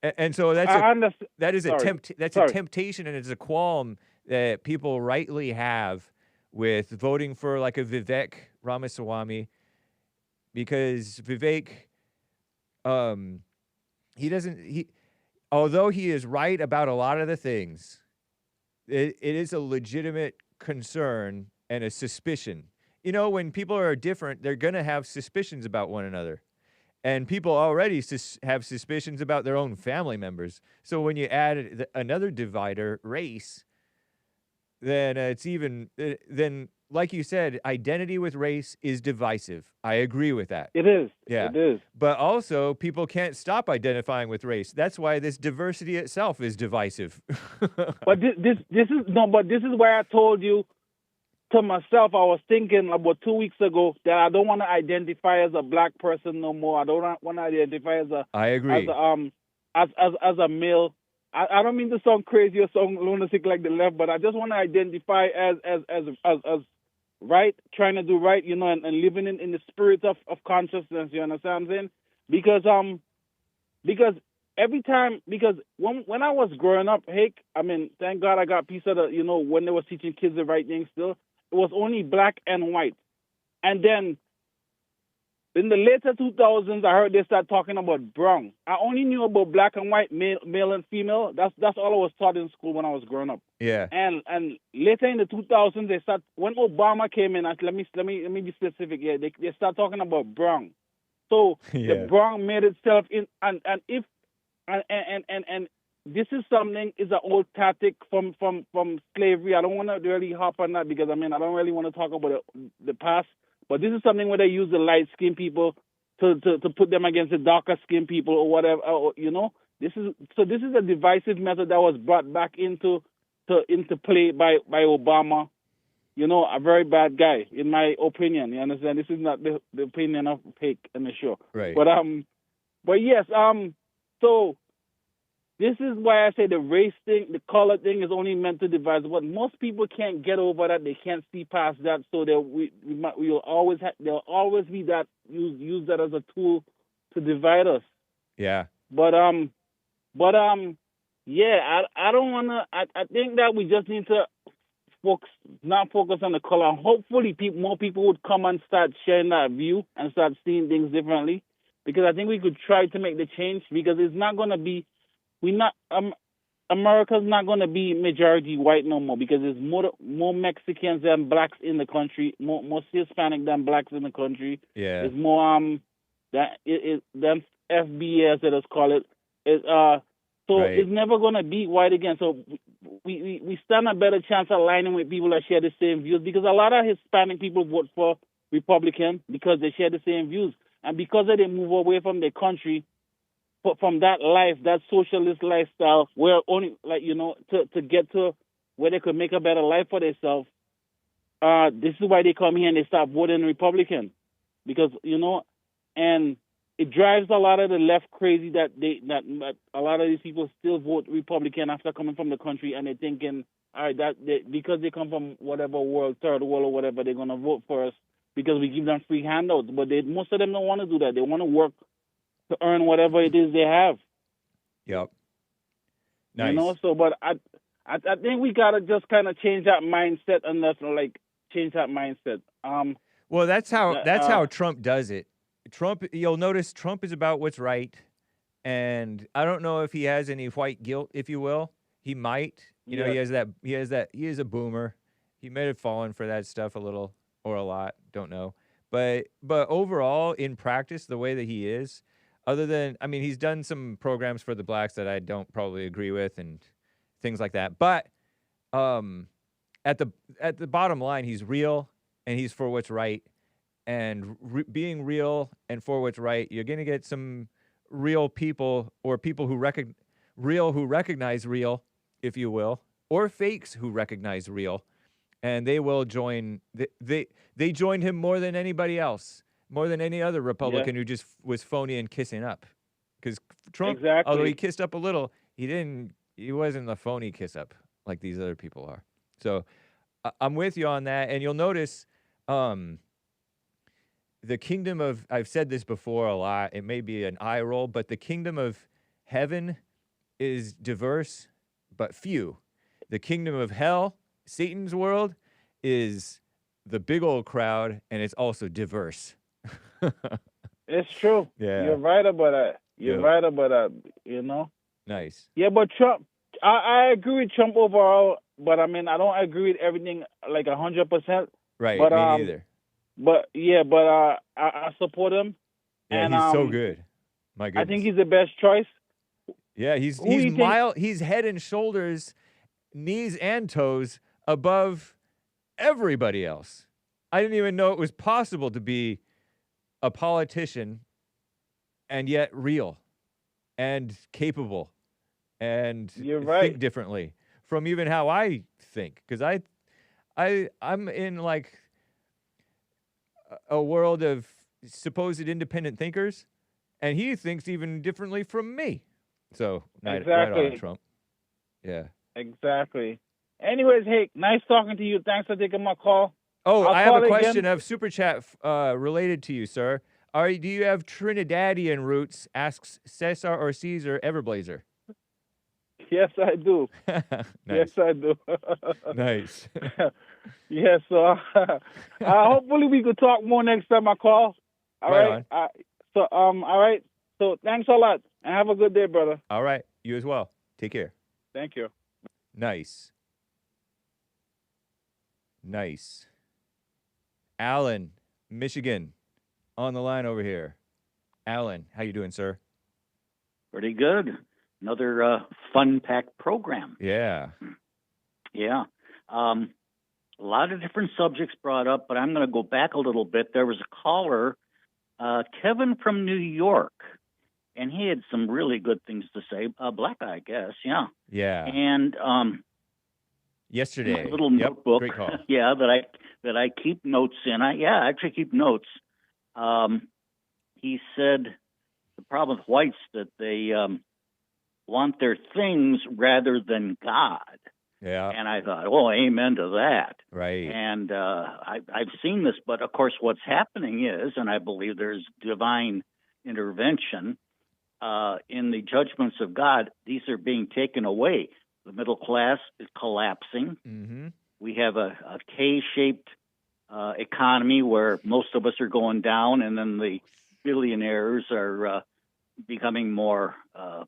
and so that's a temptation, and it's a qualm that people rightly have with voting for like a Vivek Ramaswamy, because Vivek, although he is right about a lot of the things, it is a legitimate concern and a suspicion. You know, when people are different, they're going to have suspicions about one another. And people already have suspicions about their own family members. So when you add another divider, race, then then like you said, identity with race is divisive. I agree with that. It is. Yeah. It is. But also, people can't stop identifying with race. That's why this diversity itself is divisive. But this is why I told you to myself, I was thinking about 2 weeks ago that I don't want to identify as a black person no more. I don't want to identify as a I agree. as a male I don't mean to sound crazy or sound lunatic like the left, but I just want to identify as right, trying to do right, and living in the spirit of consciousness. You understand what I'm saying? Because every time, because when I was growing up, Hake, I mean, thank God I got a piece of the, when they was teaching kids the right thing still, it was only black and white. And then in the later 2000s, I heard they start talking about brown. I only knew about black and white, male and female. That's all I was taught in school when I was growing up. Yeah. And later in the 2000s, they start, when Obama came in, let me be specific here. They start talking about brown. So the brown made itself in, and this is something, is an old tactic from slavery. I don't want to really hop on that because I don't really want to talk about the past. But this is something where they use the light-skinned people to put them against the darker-skinned people or whatever. This is a divisive method that was brought back into play by Obama. A very bad guy, in my opinion. You understand? This is not the opinion of Hake in the show. Right. But yes. So this is why I say the race thing, the color thing is only meant to divide. But most people can't get over that. They can't see there'll always be that use that as a tool to divide us. Yeah. But I don't wanna. I think that we just need to not focus on the color. Hopefully, more people would come and start sharing that view and start seeing things differently. Because I think we could try to make the change. Because it's not gonna be. America's not going to be majority white no more because there's more Mexicans than blacks in the country, more Hispanic than blacks in the country. Yeah. There's more than FBA, as let's call it. It's never going to be white again. So we stand a better chance of aligning with people that share the same views because a lot of Hispanic people vote for Republican because they share the same views. And because they move away from their country, from that life, that socialist lifestyle, where only to get to where they could make a better life for themselves. This is why they come here and they start voting Republican, because and it drives a lot of the left crazy that a lot of these people still vote Republican after coming from the country, and they're thinking, all right, because they come from whatever world, third world or whatever, they're gonna vote for us because we give them free handouts. But most of them don't want to do that. They want to work to earn whatever it is they have. Yep. Nice. But I think we gotta just kind of change that mindset and change that mindset. Well, that's how Trump does it. You'll notice Trump is about what's right, and I don't know if he has any white guilt, if you will. He might. He is a boomer. He may have fallen for that stuff a little or a lot. Don't know. But overall, in practice, the way that he is. Other than, he's done some programs for the blacks that I don't probably agree with and things like that. But at the bottom line, he's real and he's for what's right. And being real and for what's right, you're going to get some real people or people who recognize real, if you will, or fakes who recognize real. And they will join. They joined him more than anybody else. More than any other Republican who just was phony and kissing up. Because Trump, although he kissed up a little, he wasn't a phony kiss up like these other people are. So I'm with you on that. And you'll notice the kingdom of, I've said this before a lot, it may be an eye roll, but the kingdom of heaven is diverse but few. The kingdom of hell, Satan's world, is the big old crowd, and it's also diverse. It's true. Yeah. You're right about that. Right about that, Nice. Yeah, but Trump, I agree with Trump overall, but I don't agree with everything 100%. Right, but, me neither. But I support him. Yeah, and, he's so good. My goodness. I think he's the best choice. Yeah, he's head and shoulders, knees and toes above everybody else. I didn't even know it was possible to be a politician and yet real and capable and think differently from even how I think. Because I'm in a world of supposed independent thinkers, and he thinks even differently from me. So right on, Trump. Yeah. Exactly. Anyways, hey, nice talking to you. Thanks for taking my call. Oh, I'll I have call a question again. of Super Chat related to you, sir. Do you have Trinidadian roots? Asks Cesar or Cesar Everblazer. Yes, I do. Nice. Yes, I do. Nice. Yes, so hopefully we could talk more next time I call. All Right right. All right. So thanks a lot, and have a good day, brother. All right. You as well. Take care. Thank you. Nice. Nice. Alan, Michigan, on the line over here. Alan, how you doing, sir? Pretty good. Another fun-packed program. Yeah. Yeah. A lot of different subjects brought up, but I'm going to go back a little bit. There was a caller, Kevin from New York, and he had some really good things to say. Black guy, I guess, yeah. Yeah. And yesterday, my little notebook, great call. yeah, that I keep notes in. I actually keep notes. He said the problem with whites that they want their things rather than God. Yeah. And I thought, oh, amen to that. Right. And I've seen this, but of course what's happening is, and I believe there's divine intervention in the judgments of God, these are being taken away. The middle class is collapsing. Mm-hmm. We have a K-shaped economy where most of us are going down, and then the billionaires are becoming more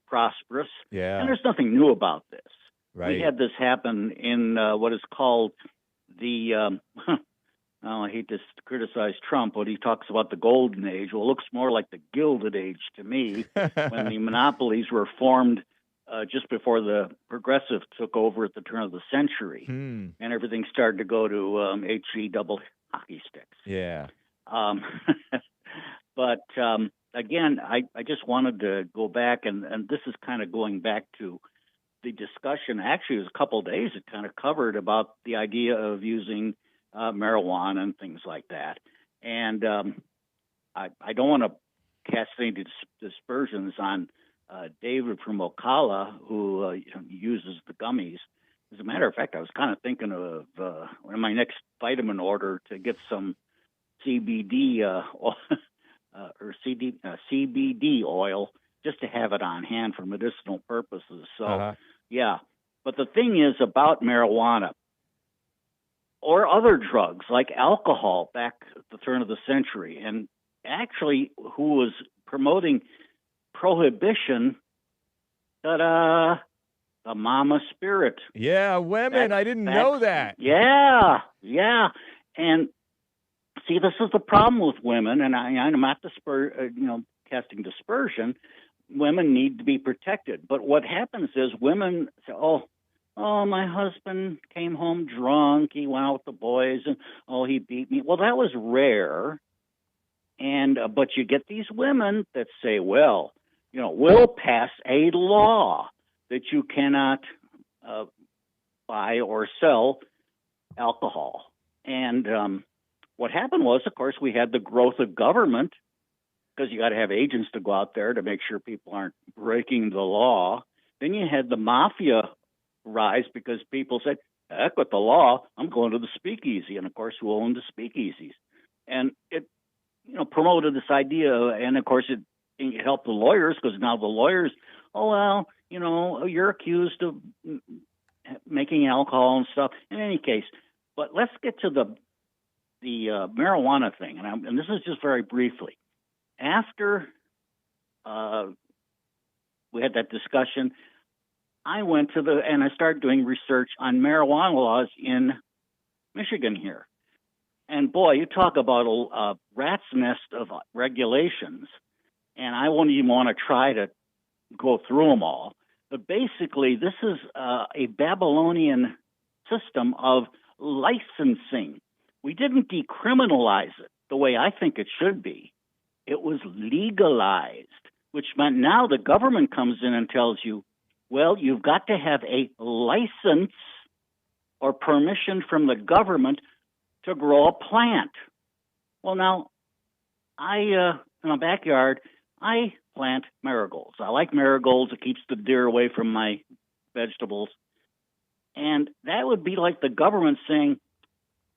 prosperous. Yeah. And there's nothing new about this. Right. We had this happen in what is called the, I hate to criticize Trump, but he talks about the golden age. Well, it looks more like the gilded age to me when the monopolies were formed just before the progressive took over at the turn of the century. And everything started to go to HE double hockey sticks. Yeah. But again, I just wanted to go back, and this is kind of going back to the discussion. Actually, it was a couple of days it kind of covered about the idea of using marijuana and things like that. And I don't want to cast any dispersions on David from Ocala, who uses the gummies. As a matter of fact, I was kind of thinking of in my next vitamin order to get some CBD or CBD oil, just to have it on hand for medicinal purposes. So, yeah. But the thing is about marijuana or other drugs like alcohol back at the turn of the century, and actually who was promoting prohibition, the mama spirit. Yeah, women. I didn't know that. Yeah, yeah. And see, this is the problem with women, and I'm not casting dispersion. Women need to be protected. But what happens is women say, oh, my husband came home drunk. He went out with the boys, and, he beat me. Well, that was rare. And but you get these women that say, well, we'll pass a law that you cannot buy or sell alcohol. And what happened was, of course, we had the growth of government, because you got to have agents to go out there to make sure people aren't breaking the law. Then you had the mafia rise because people said, heck with the law, I'm going to the speakeasy. And, of course, who owned the speakeasies? And it, promoted this idea. And, of course, it helped the lawyers, because now the lawyers, you're accused of making alcohol and stuff. In any case, but let's get to the marijuana thing. And this is just very briefly. After we had that discussion, I went and I started doing research on marijuana laws in Michigan here. And boy, you talk about a rat's nest of regulations, and I won't even want to try to go through them all. But basically, this is a Babylonian system of licensing. We didn't decriminalize it the way I think it should be. It was legalized, which meant now the government comes in and tells you, well, you've got to have a license or permission from the government to grow a plant. Well, now, in my backyard, I plant marigolds. I like marigolds. It keeps the deer away from my vegetables. And that would be like the government saying,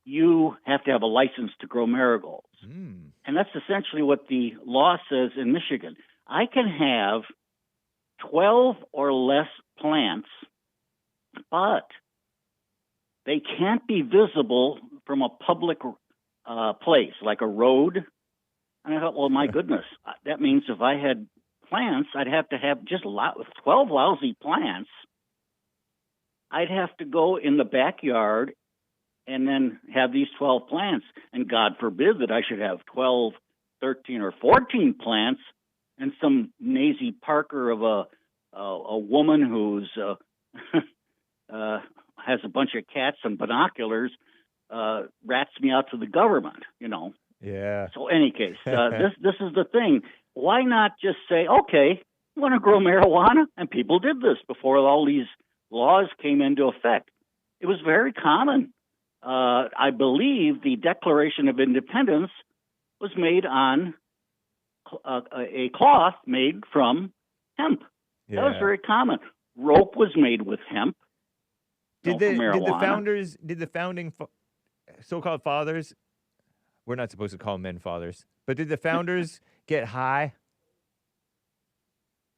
you have to have a license to grow marigolds. And that's essentially what the law says in Michigan. I can have 12 or less plants, but they can't be visible from a public place, like a road. And I thought, well, my goodness, that means if I had plants, I'd have to have just 12 lousy plants. I'd have to go in the backyard and then have these 12 plants. And God forbid that I should have 12, 13, or 14 plants and some Nazi Parker of a woman who's has a bunch of cats and binoculars rats me out to the government, you know. Yeah. So any case, this is the thing. Why not just say, okay, you want to grow marijuana? And people did this before all these laws came into effect. It was very common. I believe the Declaration of Independence was made on a cloth made from hemp. Yeah. That was very common. Rope was made with hemp. Did the founding so-called fathers, we're not supposed to call men fathers, but did the founders get high?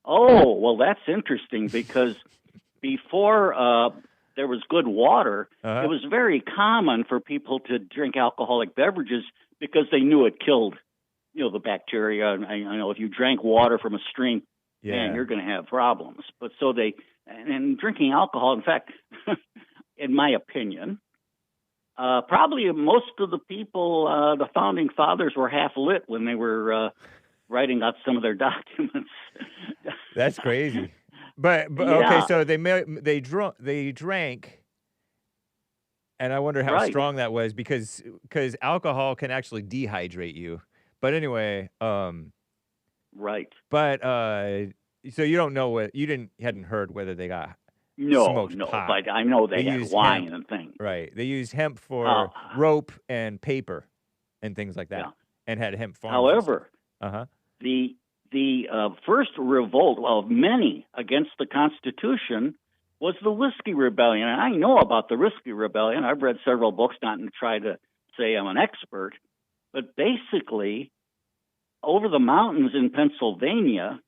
Oh, well, that's interesting because before there was good water, it was very common for people to drink alcoholic beverages because they knew it killed, you know, the bacteria. And I know if you drank water from a stream, man, you're going to have problems. But so and drinking alcohol, in fact, in my opinion, probably most of the people, the founding fathers were half lit when they were writing out some of their documents. That's crazy. But Yeah. Okay, so they drank, and I wonder how strong that was because alcohol can actually dehydrate you. But anyway, right. But so you don't know hadn't heard whether they got smoked pot. But I know they had used wine hemp. and things. Right. They used hemp for rope and paper and things like that, Yeah. and had hemp farms. However, the first revolt of many against the Constitution was the Whiskey Rebellion. And I know about the Whiskey Rebellion. I've read several books, not to try to say I'm an expert, but basically, over the mountains in Pennsylvania,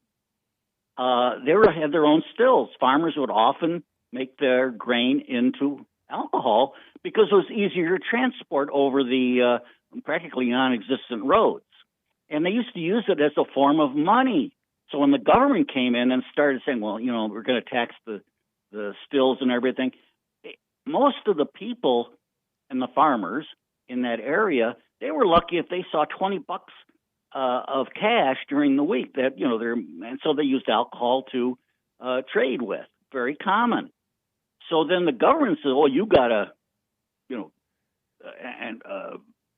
they had their own stills. Farmers would often make their grain into alcohol because it was easier to transport over the practically non-existent roads. And they used to use it as a form of money. So when the government came in and started saying, well, you know, we're going to tax the stills and everything, most of the people and the farmers in that area, they were lucky if they saw $20 of cash during the week. That, you know, and so they used alcohol to trade with. Very common. So then the government said, "Oh, you got to, you know,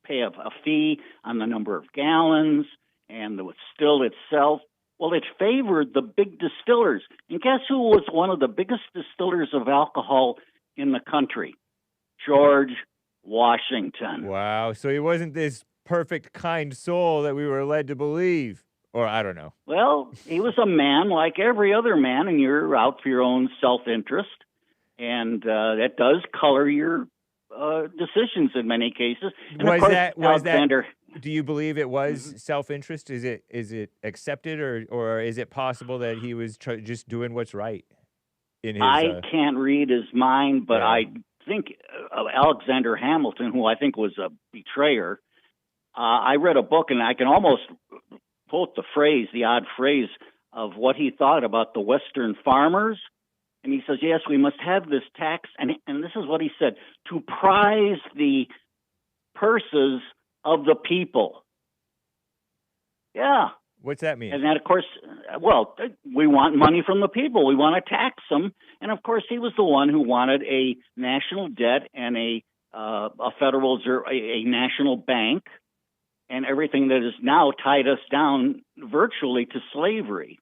pay a fee on the number of gallons and the still itself." Well, it favored the big distillers. And guess who was one of the biggest distillers of alcohol in the country? George Washington. Wow. So he wasn't this perfect, kind soul that we were led to believe. Or I don't know. Well, he was a man like every other man, and you're out for your own self-interest. And that does color your decisions in many cases. And Was of course, that Alexander, do you believe it was self-interest? Is it accepted, or is it possible that he was just doing what's right in his? I can't read his mind, but I think Alexander Hamilton, who I think was a betrayer. I read a book, and I can almost quote the odd phrase of what he thought about the Western farmers. And he says, yes, we must have this tax. And this is what he said, to prize the purses of the people. Yeah. What's that mean? And that, of course, well, we want money from the people. We want to tax them. And, of course, he was the one who wanted a national debt and a federal reserve, a national bank, and everything that has now tied us down virtually to slavery.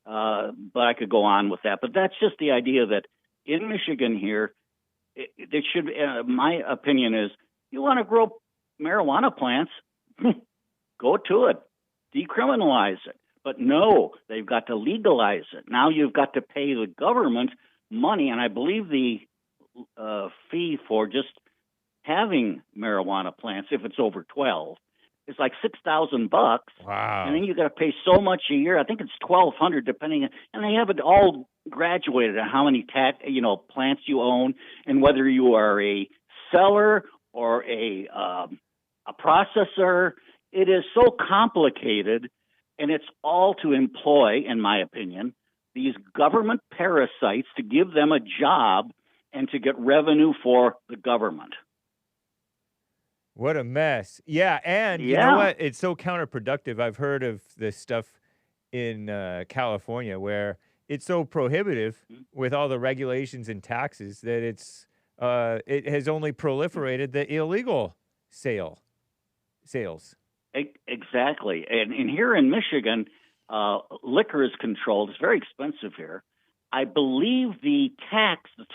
But I could go on with that. But that's just the idea that in Michigan here, it should. My opinion is, you want to grow marijuana plants, go to it, decriminalize it. But no, they've got to legalize it. Now you've got to pay the government money, and I believe the fee for just having marijuana plants if it's over 12. It's like $6,000. Wow. And then you got to pay so much a year. I think it's $1,200 depending. And they have it all graduated on how many plants you own and whether you are a seller or a processor. It is so complicated, and it's all to employ, in my opinion, these government parasites to give them a job and to get revenue for the government. What a mess. Yeah, and you know what? It's so counterproductive. I've heard of this stuff in California where it's so prohibitive with all the regulations and taxes that it has only proliferated the illegal sales. Exactly. And here in Michigan, liquor is controlled. It's very expensive here. I believe the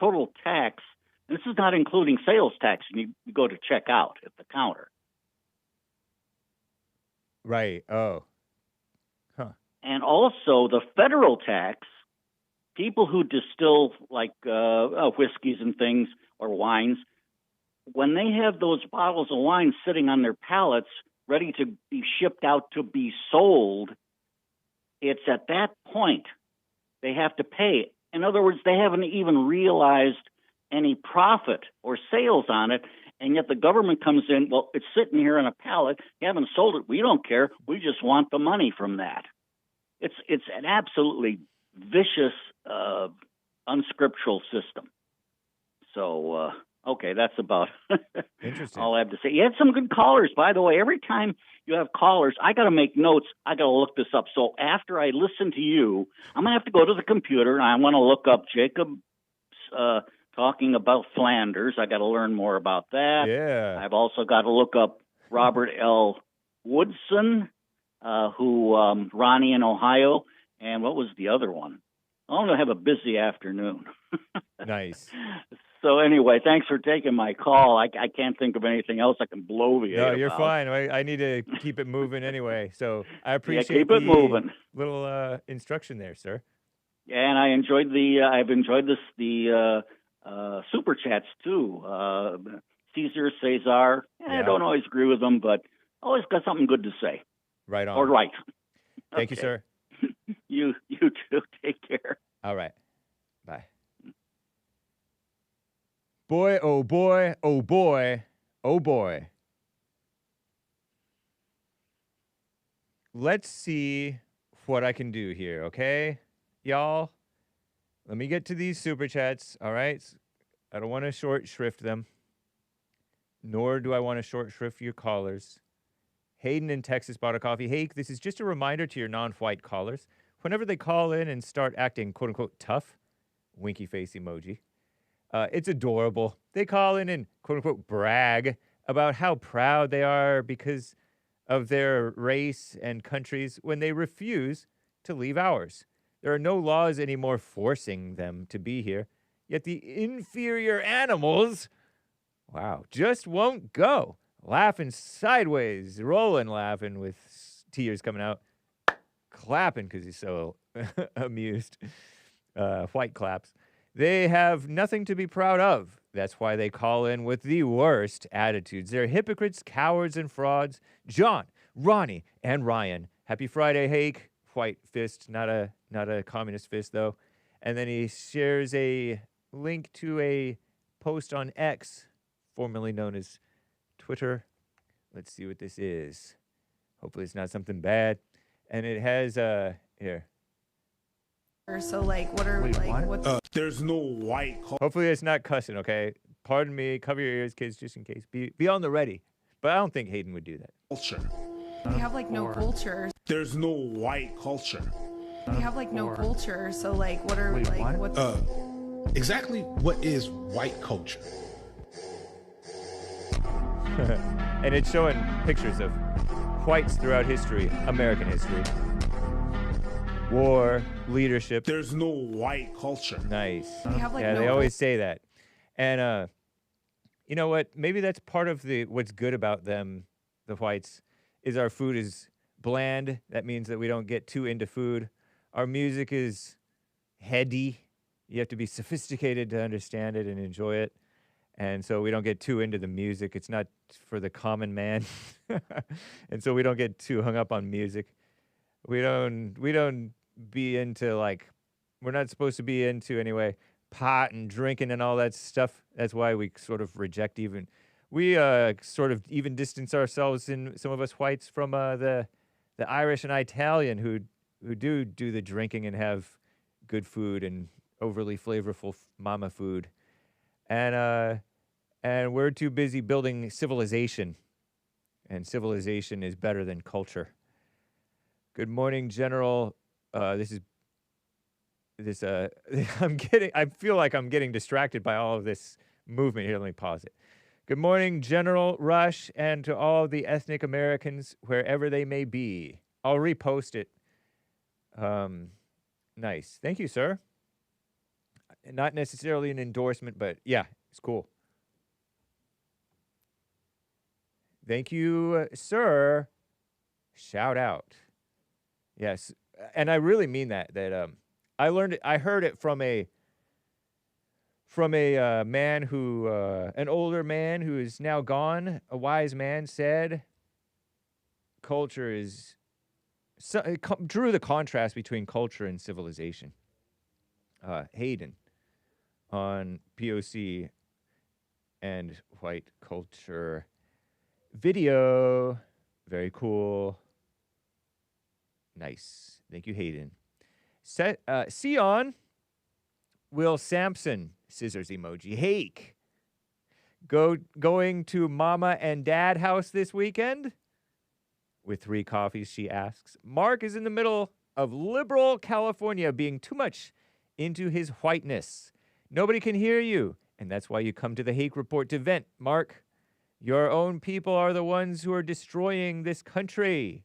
total tax, this is not including sales tax, and you go to check out at the counter. Right. Oh. Huh. And also the federal tax, people who distill like whiskeys and things or wines, when they have those bottles of wine sitting on their pallets ready to be shipped out to be sold, it's at that point they have to pay. In other words, they haven't even realized any profit or sales on it, and yet the government comes in, well, it's sitting here on a pallet, you haven't sold it, we don't care, we just want the money from that. It's an absolutely vicious, unscriptural system. So, okay, that's about all I have to say. You had some good callers, by the way. Every time you have callers, I got to make notes. I got to look this up. So after I listen to you, I'm going to have to go to the computer, and I want to look up Jacob's talking about Flanders. I got to learn more about that. Yeah. I've also got to look up Robert L. Woodson, who Ronnie in Ohio, and what was the other one? I'm going to have a busy afternoon. Nice. So anyway, thanks for taking my call. I can't think of anything else I can bloviate No, you're about. fine. I need to keep it moving anyway. So I appreciate keep it moving. Little instruction there, sir. And I enjoyed the super chats too. Cesar, Cesar. I don't always agree with them, but always got something good to say. Right on. Or right. Thank you, sir. You too. Take care. All right. Bye. Boy, oh boy, oh boy, oh boy. Let's see what I can do here, okay? Y'all, let me get to these super chats, all right? I don't want to short shrift them, nor do I want to short shrift your callers. Haden in Texas bought a coffee. Hake, this is just a reminder to your non-white callers. Whenever they call in and start acting quote-unquote tough, winky face emoji, it's adorable. They call in and quote-unquote brag about how proud they are because of their race and countries when they refuse to leave ours. There are no laws anymore forcing them to be here, yet the inferior animals, just won't go. Laughing sideways, rolling laughing with tears coming out, clapping because he's so amused. White claps. They have nothing to be proud of. That's why they call in with the worst attitudes. They're hypocrites, cowards, and frauds. John, Ronnie, and Ryan. Happy Friday, Hake. White fist, not a communist fist, though. And then he shares a link to a post on X, formerly known as Twitter. Let's see what this is. Hopefully it's not something bad. And it has, here. So, like, what are, what's... There's no white... Hopefully it's not cussing, okay? Pardon me. Cover your ears, kids, just in case. Be on the ready. But I don't think Haden would do that. Culture. We have, like, no culture. There's no white culture. We have, like, no culture. So, like, what are, what's... Exactly what is white culture? And it's showing pictures of whites throughout history, American history. War, leadership. There's no white culture. Nice. We have, like, yeah, no they always say that. And you know what? Maybe that's part of what's good about them, the whites, is our food is bland. That means that we don't get too into food. Our music is heady. You have to be sophisticated to understand it and enjoy it. And so we don't get too into the music. It's not for the common man. And so we don't get too hung up on music. We don't be into, like, we're not supposed to be into, anyway, pot and drinking and all that stuff. That's why we sort of reject we sort of even distance ourselves, in some of us whites, from the Irish and Italian who do the drinking and have good food and overly flavorful mama food. And we're too busy building civilization. And civilization is better than culture. Good morning, General. I feel like I'm getting distracted by all of this movement here. Let me pause it. Good morning, General Rush, and to all the ethnic Americans, wherever they may be. I'll repost it. Nice. Thank you, sir. Not necessarily an endorsement, but yeah, it's cool. Thank you, sir. Shout out. Yes, and I really mean that. I learned it. I heard it from a man who, an older man who is now gone. A wise man said, "Culture is." Drew the contrast between culture and civilization. Haden on POC and white culture video. Very cool. Nice. Thank you, Haden. Sion, Will Sampson, scissors emoji. Hake, going to Mama and Dad house this weekend? With 3 coffees, she asks. Mark is in the middle of liberal California being too much into his whiteness. Nobody can hear you, and that's why you come to the Hake Report to vent, Mark. Your own people are the ones who are destroying this country.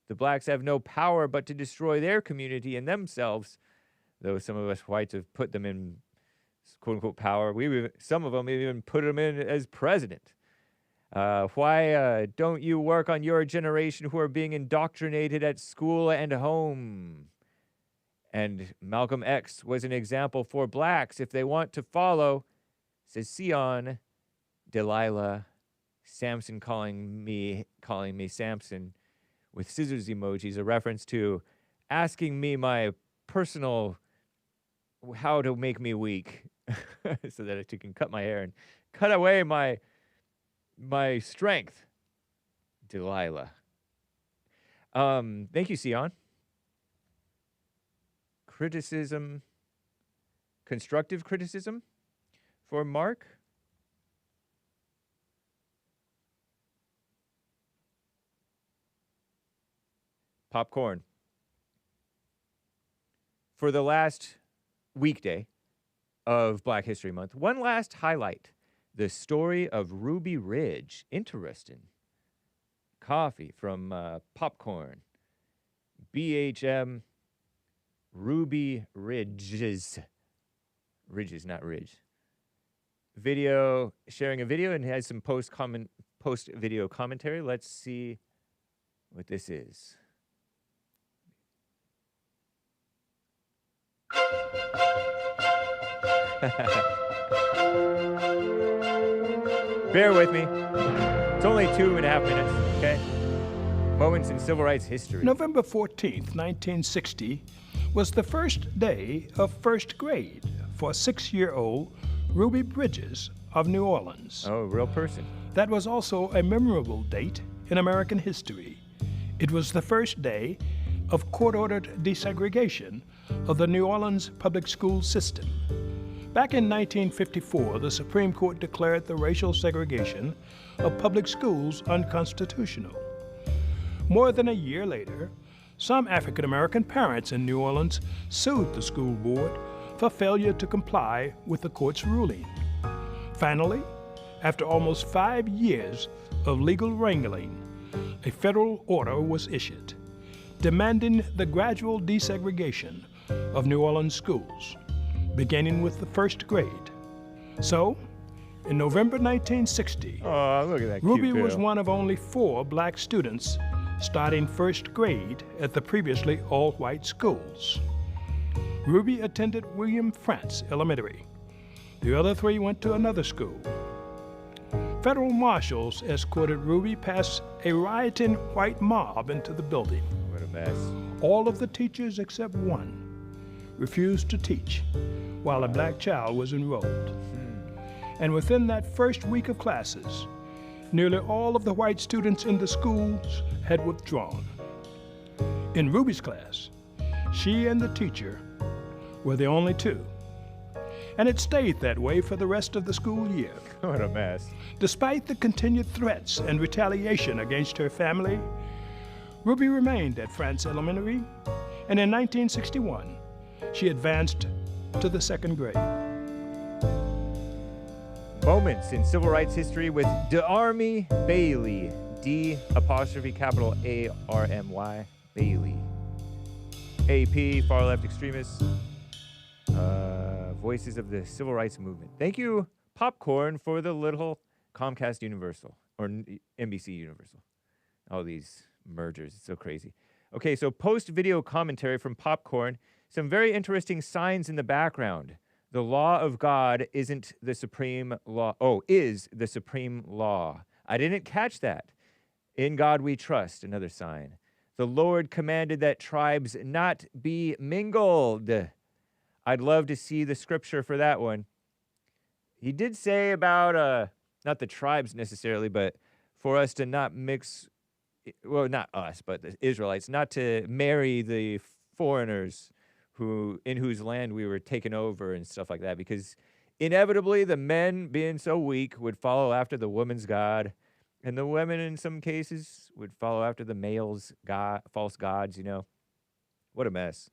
The blacks have no power but to destroy their community and themselves, though some of us whites have put them in quote-unquote power. Some of them even put them in as president. Why don't you work on your generation who are being indoctrinated at school and home? And Malcolm X was an example for blacks if they want to follow, says Sion. Delilah, Samson calling me Samson with scissors emojis, a reference to asking me my personal how to make me weak so that I can cut my hair and cut away my strength. Delilah. Thank you, Sion. Criticism, constructive criticism for Mark. Popcorn. For the last weekday of Black History Month, one last highlight. The story of Ruby Ridge. Interesting. Coffee from Popcorn. BHM Ruby Ridges. Ridges, not Ridge. Video, sharing a video, and has some post-video commentary. Let's see what this is. Bear with me. It's only 2.5 minutes, okay? Moments in civil rights history. November 14th, 1960, was the first day of first grade for 6-year-old Ruby Bridges of New Orleans. Oh, real person. That was also a memorable date in American history. It was the first day of court-ordered desegregation of the New Orleans public school system. Back in 1954, the Supreme Court declared the racial segregation of public schools unconstitutional. More than a year later, some African American parents in New Orleans sued the school board for failure to comply with the court's ruling. Finally, after almost 5 years of legal wrangling, a federal order was issued, demanding the gradual desegregation of New Orleans schools, beginning with the first grade. So, in November 1960, look at that Ruby cute was girl. one of only 4 black students starting first grade at the previously all-white schools. Ruby attended William Frantz Elementary. The other three went to another school. Federal marshals escorted Ruby past a rioting white mob into the building. What a mess. All of the teachers except one refused to teach while a black child was enrolled. And within that first week of classes, nearly all of the white students in the schools had withdrawn. In Ruby's class, she and the teacher were the only two. And it stayed that way for the rest of the school year. What a mess. Despite the continued threats and retaliation against her family, Ruby remained at Frantz Elementary, and in 1961, she advanced to the 2nd grade. Moments in civil rights history with D'Army Bailey. D''A''ARMY Bailey. AP, far left extremists. Voices of the civil rights movement. Thank you, Popcorn, for the little Comcast Universal or NBC Universal. All these mergers, it's so crazy. Okay, so post-video commentary from Popcorn. Some very interesting signs in the background. The law of God isn't the supreme law. Oh, is the supreme law. I didn't catch that. In God we trust, another sign. The Lord commanded that tribes not be mingled. I'd love to see the scripture for that one. He did say about, not the tribes necessarily, but for us to not mix, well, not us, but the Israelites, not to marry the foreigners in whose land we were taken over and stuff like that, because inevitably the men, being so weak, would follow after the woman's god, and the women in some cases would follow after the male's god, false gods, you know. What a mess.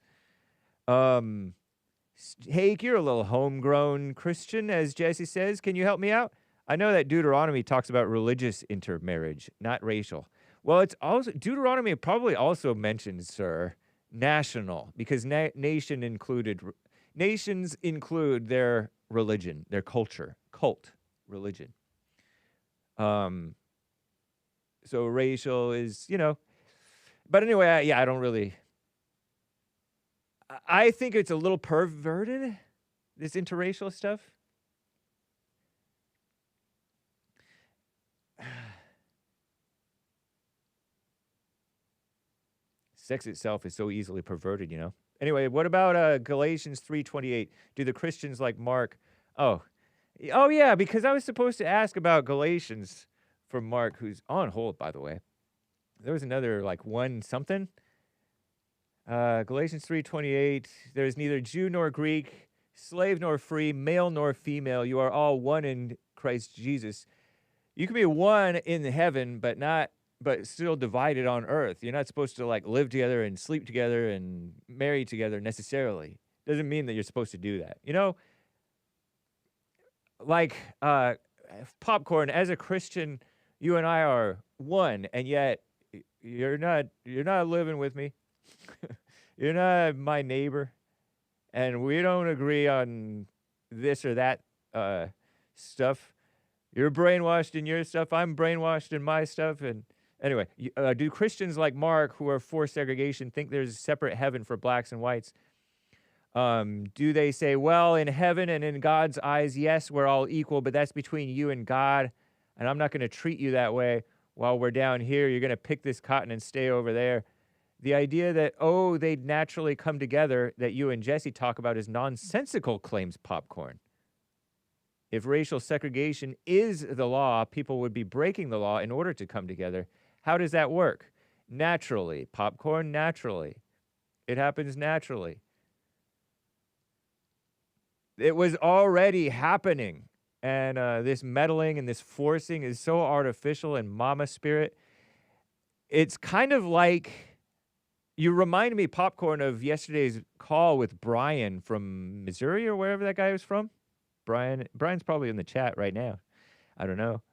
Hake, you're a little homegrown Christian, as Jesse says. Can you help me out? I know that Deuteronomy talks about religious intermarriage, not racial. Well, it's also Deuteronomy probably also mentions, sir, national, because nations include their religion, their culture, cult religion. So racial is, you know, but anyway, I don't really. I think it's a little perverted, this interracial stuff. Sex itself is so easily perverted, you know. Anyway, what about Galatians 3:28? Do the Christians like Mark? Oh yeah, because I was supposed to ask about Galatians from Mark, who's on hold, by the way. There was another like one something. Galatians 3:28, there is neither Jew nor Greek, slave nor free, male nor female. You are all one in Christ Jesus. You can be one in heaven, but still divided on earth. You're not supposed to like live together and sleep together and marry together necessarily. Doesn't mean that you're supposed to do that. You know, like Popcorn, as a Christian, you and I are one, and yet you're not living with me. You're not my neighbor, and we don't agree on this or that stuff. You're brainwashed in your stuff. I'm brainwashed in my stuff. And anyway, do Christians like Mark, who are for segregation, think there's a separate heaven for blacks and whites? Do they say, well, in heaven and in God's eyes, yes, we're all equal, but that's between you and God, and I'm not going to treat you that way while we're down here. You're going to pick this cotton and stay over there. The idea that, they'd naturally come together that you and Jesse talk about is nonsensical, claims Popcorn. If racial segregation is the law, people would be breaking the law in order to come together. How does that work? Naturally. Popcorn, naturally. It happens naturally. It was already happening. And this meddling and this forcing is so artificial and mama spirit. It's kind of like, you remind me, Popcorn, of yesterday's call with Brian from Missouri or wherever that guy was from. Brian's probably in the chat right now. I don't know.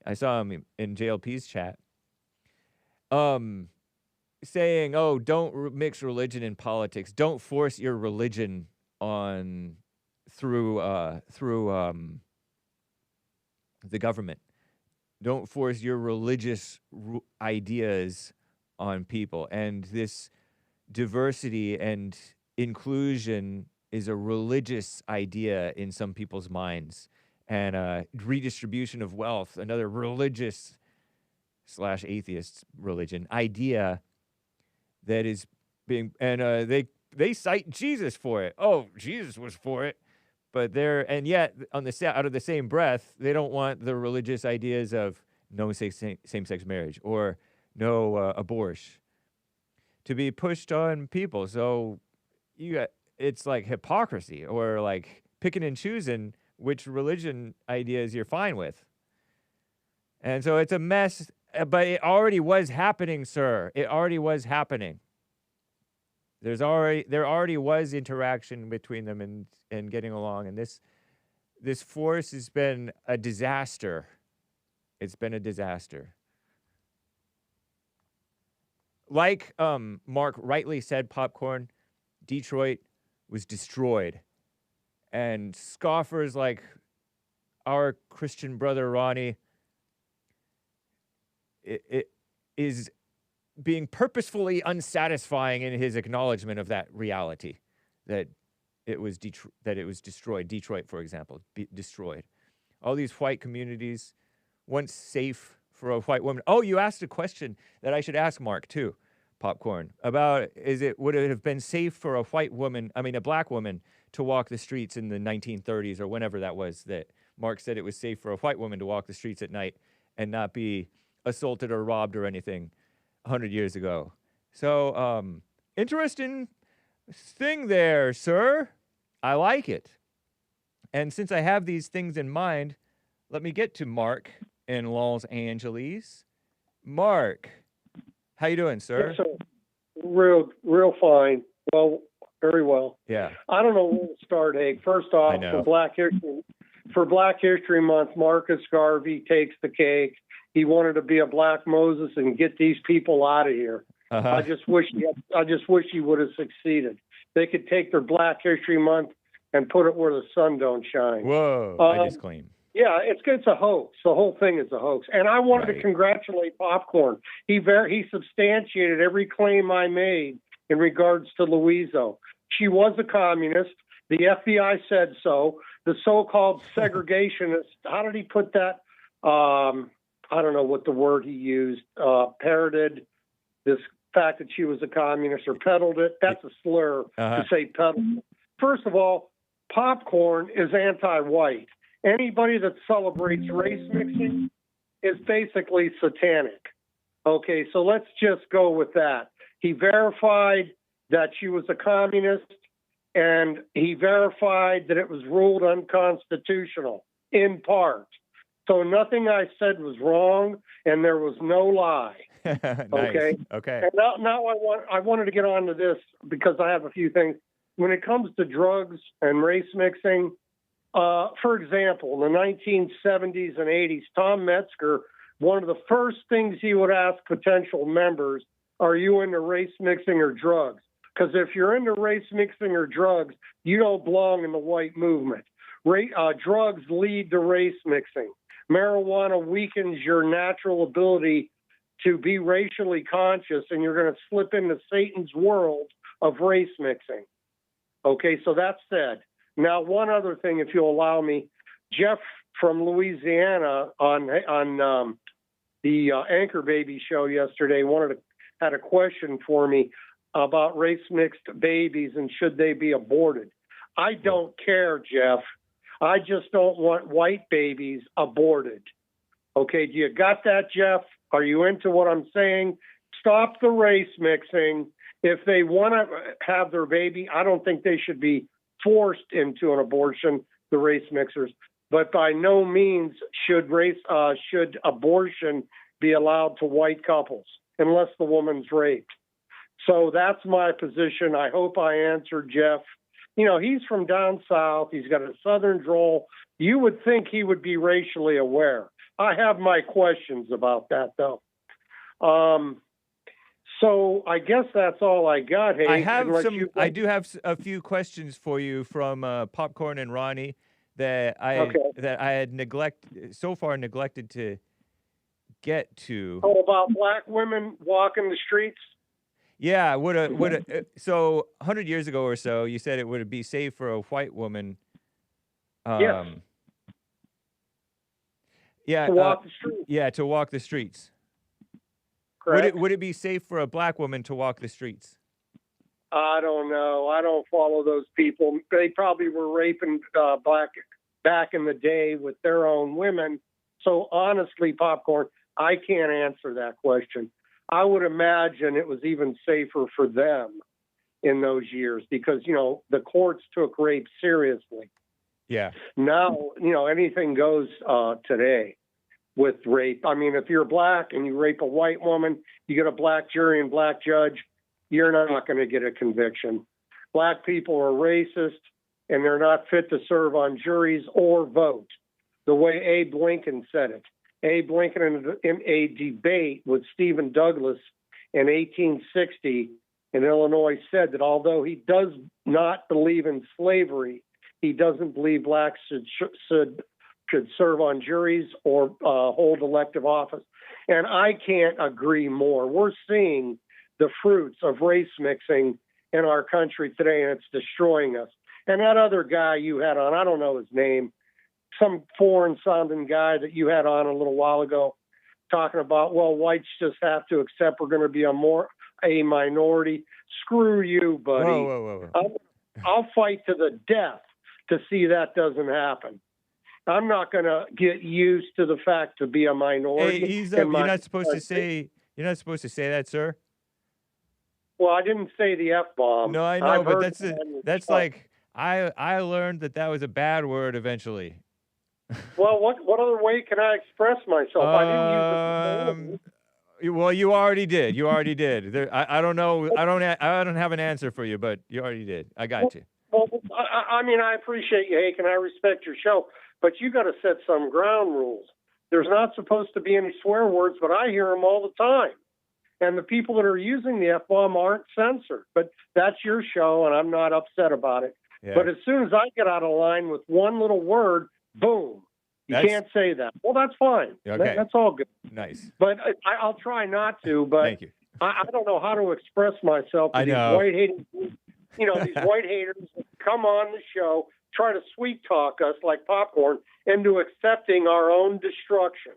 I saw him in JLP's chat. Saying, don't mix religion and politics. Don't force your religion on through the government. Don't force your religious ideas on people. And this diversity and inclusion is a religious idea in some people's minds, and redistribution of wealth, another religious / atheist religion idea that is being, and they cite Jesus for it. Oh, Jesus was for it. But and yet, out of the same breath, they don't want the religious ideas of no same-sex marriage or no abortion to be pushed on people. So it's like hypocrisy, or like picking and choosing which religion ideas you're fine with. And so it's a mess, but it already was happening, sir. It already was happening. There already was interaction between them and getting along, and this force has been a disaster. It's been a disaster. Like Mark rightly said, Popcorn, Detroit was destroyed, and scoffers like our Christian brother Ronnie it is being purposefully unsatisfying in his acknowledgement of that reality, that it was destroyed. Detroit, for example, destroyed. All these white communities, once safe for a white woman. Oh, you asked a question that I should ask Mark too, Popcorn, about would it have been safe for a black woman to walk the streets in the 1930s or whenever that was, that Mark said it was safe for a white woman to walk the streets at night and not be assaulted or robbed or anything 100 years ago. So, interesting thing there, sir. I like it. And since I have these things in mind, let me get to Mark in Los Angeles. Mark, how you doing, sir? Yes, sir. Real fine. Well, very well. Yeah. I don't know where to start, Hake. First off, for Black History Month, Marcus Garvey takes the cake. He wanted to be a black Moses and get these people out of here. Uh-huh. I just wish he would have succeeded. They could take their Black History Month and put it where the sun don't shine. Whoa! I disclaim. Yeah, it's a hoax. The whole thing is a hoax. And I wanted to congratulate Popcorn. He substantiated every claim I made in regards to Liuzzo. She was a communist. The FBI said so. The so-called segregationist, how did he put that? I don't know what the word he used, parroted this fact that she was a communist, or peddled it. That's a slur to say peddled. First of all, Popcorn is anti-white. Anybody that celebrates race mixing is basically satanic. Okay, so let's just go with that. He verified that she was a communist, and he verified that it was ruled unconstitutional, in part. So nothing I said was wrong, and there was no lie. Nice. Okay. Okay. And now I wanted to get on to this because I have a few things. When it comes to drugs and race mixing, for example, in the 1970s and 80s, Tom Metzger, one of the first things he would ask potential members, are you into race mixing or drugs? Because if you're into race mixing or drugs, you don't belong in the white movement. Drugs lead to race mixing. Marijuana weakens your natural ability to be racially conscious, and you're going to slip into Satan's world of race mixing. Okay, so that said. Now, one other thing, if you'll allow me, Jeff from Louisiana on the Anchor Baby show yesterday had a question for me about race mixed babies and should they be aborted. I don't care, Jeff. I just don't want white babies aborted. Okay, do you got that, Jeff? Are you into what I'm saying? Stop the race mixing. If they want to have their baby, I don't think they should be forced into an abortion, the race mixers. But by no means should abortion be allowed to white couples unless the woman's raped. So that's my position. I hope I answered Jeff. You know, he's from down south. He's got a southern drawl. You would think he would be racially aware. I have my questions about that, though. So I guess that's all I got. Hey, I do have a few questions for you from Popcorn and Ronnie that I had neglected to get to. Oh, about black women walking the streets? Yeah, so 100 years ago or so, you said it would be safe for a white woman. Yes. Yeah. To walk the streets. Yeah, to walk the streets. Correct. Would it be safe for a black woman to walk the streets? I don't know. I don't follow those people. They probably were raping black back in the day with their own women. So honestly, Popcorn, I can't answer that question. I would imagine it was even safer for them in those years because, the courts took rape seriously. Yeah. Now, anything goes today with rape. I mean, if you're black and you rape a white woman, you get a black jury and black judge, you're not going to get a conviction. Black people are racist and they're not fit to serve on juries or vote. The way Abe Lincoln said it. Abe Lincoln in a debate with Stephen Douglas in 1860 in Illinois said that although he does not believe in slavery, he doesn't believe blacks should serve on juries or hold elective office. And I can't agree more. We're seeing the fruits of race mixing in our country today, and it's destroying us. And that other guy you had on, I don't know his name, some foreign-sounding guy that you had on a little while ago talking about, well, whites just have to accept we're going to be a minority. Screw you, buddy. Whoa. I'll fight to the death to see that doesn't happen. I'm not going to get used to the fact to be a minority. Hey, you're not supposed to say that, sir. Well, I didn't say the F-bomb. No, I know, but that's like I learned that was a bad word eventually. Well, what other way can I express myself? I didn't use it. Well, you already did. I don't know. I don't have an answer for you, but you already did. I got you. Well, I mean, I appreciate you, Hake, and I respect your show, but you got to set some ground rules. There's not supposed to be any swear words, but I hear them all the time. And the people that are using the F-bomb aren't censored. But that's your show, and I'm not upset about it. Yeah. But as soon as I get out of line with one little word, boom, you can't say that. Well, that's fine. Okay. That's all good. Nice. But I'll try not to. But Thank you. I don't know how to express myself to I these know. white-hating, these white haters that come on the show, try to sweet talk us like popcorn into accepting our own destruction.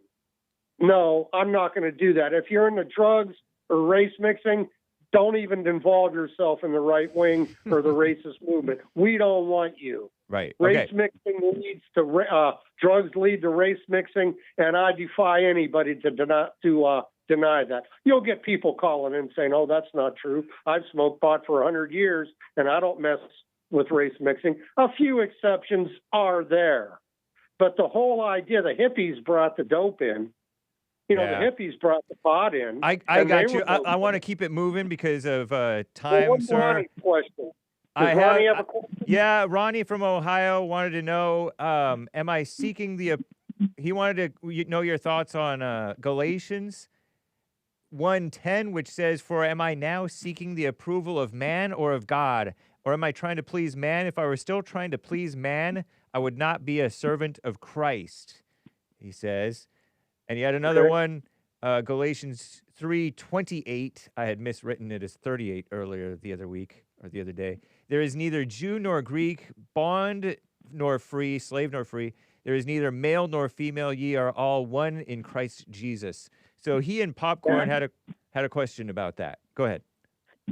No, I'm not going to do that. If you're into drugs or race mixing, don't even involve yourself in the right wing or the racist movement. We don't want you. Right. Race mixing leads to drugs lead to race mixing, and I defy anybody to deny that. You'll get people calling in saying, "Oh, that's not true. I've smoked pot for 100 years, and I don't mess with race mixing." A few exceptions are there, but the whole idea, the hippies brought the dope in. The hippies brought the pot in. I got you. I want to keep it moving because of time, well, sir. Ronnie question? Ronnie have a question? Yeah, Ronnie from Ohio wanted to know, am I seeking he wanted to know your thoughts on Galatians 1:10, which says, "For am I now seeking the approval of man or of God? Or am I trying to please man? If I were still trying to please man, I would not be a servant of Christ," he says. And he had another one, Galatians 3:28. I had miswritten it as 38 earlier the other day. "There is neither Jew nor Greek, bond nor free, slave nor free. There is neither male nor female. Ye are all one in Christ Jesus." So he and Popcorn had a question about that. Go ahead.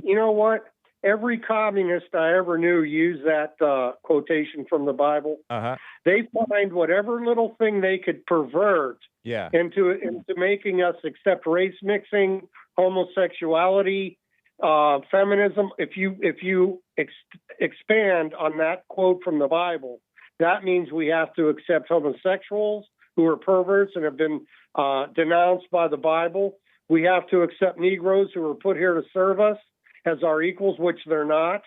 You know what? Every communist I ever knew used that quotation from the Bible. Uh-huh. They find whatever little thing they could pervert into making us accept race mixing, homosexuality, feminism. If you expand on that quote from the Bible, that means we have to accept homosexuals who are perverts and have been denounced by the Bible. We have to accept Negroes who are put here to serve us as our equals, which they're not.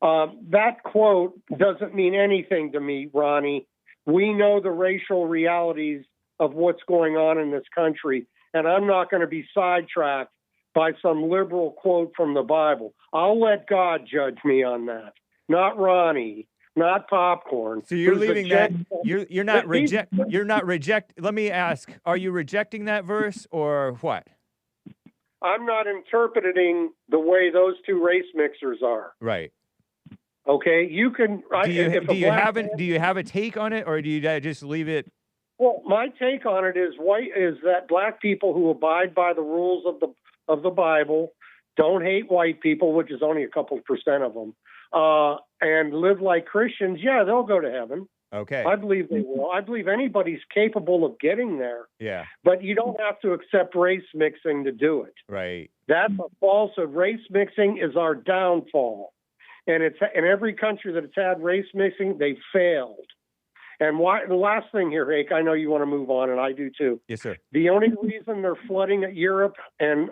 That quote doesn't mean anything to me, Ronnie. We know the racial realities of what's going on in this country, and I'm not going to be sidetracked by some liberal quote from the Bible. I'll let God judge me on that, not Ronnie, not Popcorn. So you're leaving that. You're not reject. Let me ask: are you rejecting that verse or what? I'm not interpreting the way those two race mixers are. Right. Okay, you can. Do you have a take on it, or do you just leave it? Well, my take on it is that black people who abide by the rules of the Bible, don't hate white people, which is only a couple % of them, and live like Christians. Yeah, they'll go to heaven. Okay. I believe they will. I believe anybody's capable of getting there. Yeah. But you don't have to accept race mixing to do it. Right. That's a falsehood. Race mixing is our downfall. And it's in every country that it's had race mixing, they failed. And the last thing here, Hake, I know you want to move on, and I do too. Yes, sir. The only reason they're flooding Europe and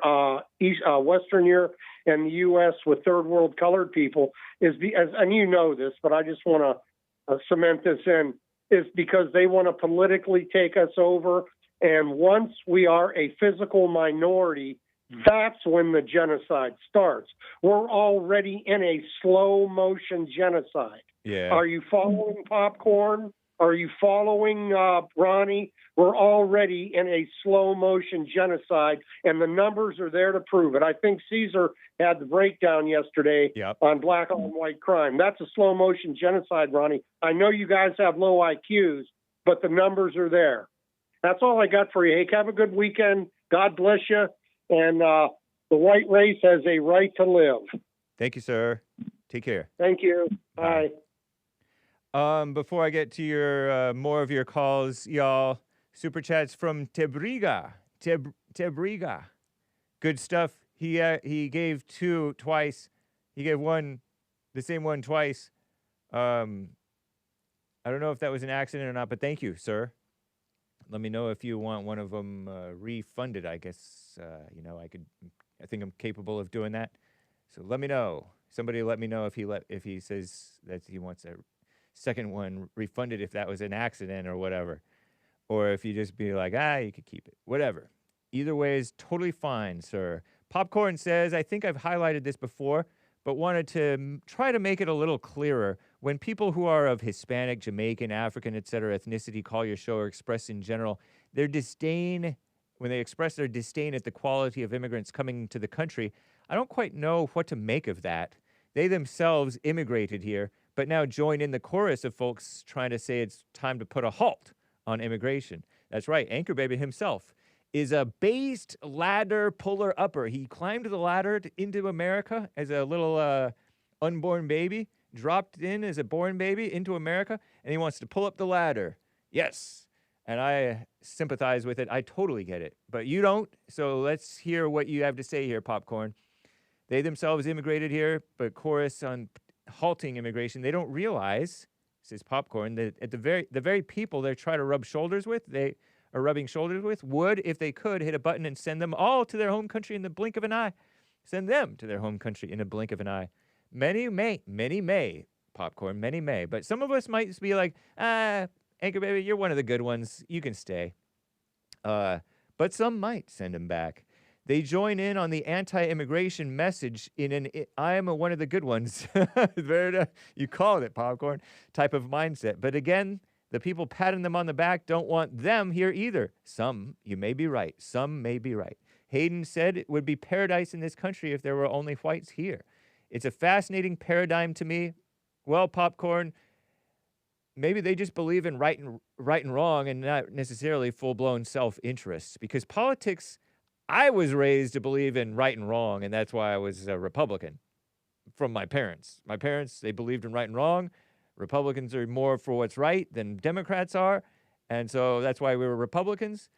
Western Europe and the U.S. with third world colored people is and you know this, but I just want to cement this in, is because they want to politically take us over. And once we are a physical minority, that's when the genocide starts. We're already in a slow motion genocide. Yeah. Are you following Popcorn? Are you following Ronnie? We're already in a slow motion genocide, and the numbers are there to prove it. I think Cesar had the breakdown yesterday on black on white crime. That's a slow motion genocide, Ronnie. I know you guys have low IQs, but the numbers are there. That's all I got for you, Hake. Have a good weekend. God bless you. And the white race has a right to live. Thank you, sir. Take care. Thank you. Bye. Before I get to your more of your calls, y'all, super chats from Tebriga. Tebriga. Good stuff. He gave two twice. He gave the same one twice. I don't know if that was an accident or not, but thank you, sir. Let me know if you want one of them refunded. I guess I think I'm capable of doing that. So let me know. Somebody let me know if he says that he wants a second one refunded, if that was an accident or whatever, or if you just be like, you could keep it, whatever. Either way is totally fine, sir. Popcorn says, I think I've highlighted this before, but wanted to try to make it a little clearer. When people who are of Hispanic, Jamaican, African, etc. ethnicity call your show or express in general their disdain, when they express their disdain at the quality of immigrants coming to the country, I don't quite know what to make of that. They themselves immigrated here, but now join in the chorus of folks trying to say it's time to put a halt on immigration. That's right. Anchor Baby himself is a based ladder puller upper. He climbed the ladder into America as a little unborn baby, dropped in as a born baby into America, and he wants to pull up the ladder. Yes. And I sympathize with it. I totally get it. But you don't. So let's hear what you have to say here, Popcorn. They themselves immigrated here, but chorus on halting immigration. They don't realize, says Popcorn, that at the very people they're trying to rub shoulders with, they are rubbing shoulders with, would, if they could, hit a button and send them all to their home country in the blink of an eye. Send them to their home country in a blink of an eye. Many may, Popcorn, many may. But some of us might be like, Anchor Baby, you're one of the good ones. You can stay. But some might send them back. They join in on the anti-immigration message in I am one of the good ones. You called it, Popcorn, type of mindset. But again, the people patting them on the back don't want them here either. Some, you may be right. Some may be right. Haden said it would be paradise in this country if there were only whites here. It's a fascinating paradigm to me. Well, Popcorn, maybe they just believe in right and wrong and not necessarily full-blown self-interest. Because politics, I was raised to believe in right and wrong, and that's why I was a Republican from my parents. My parents, they believed in right and wrong. Republicans are more for what's right than Democrats are, and so that's why we were Republicans.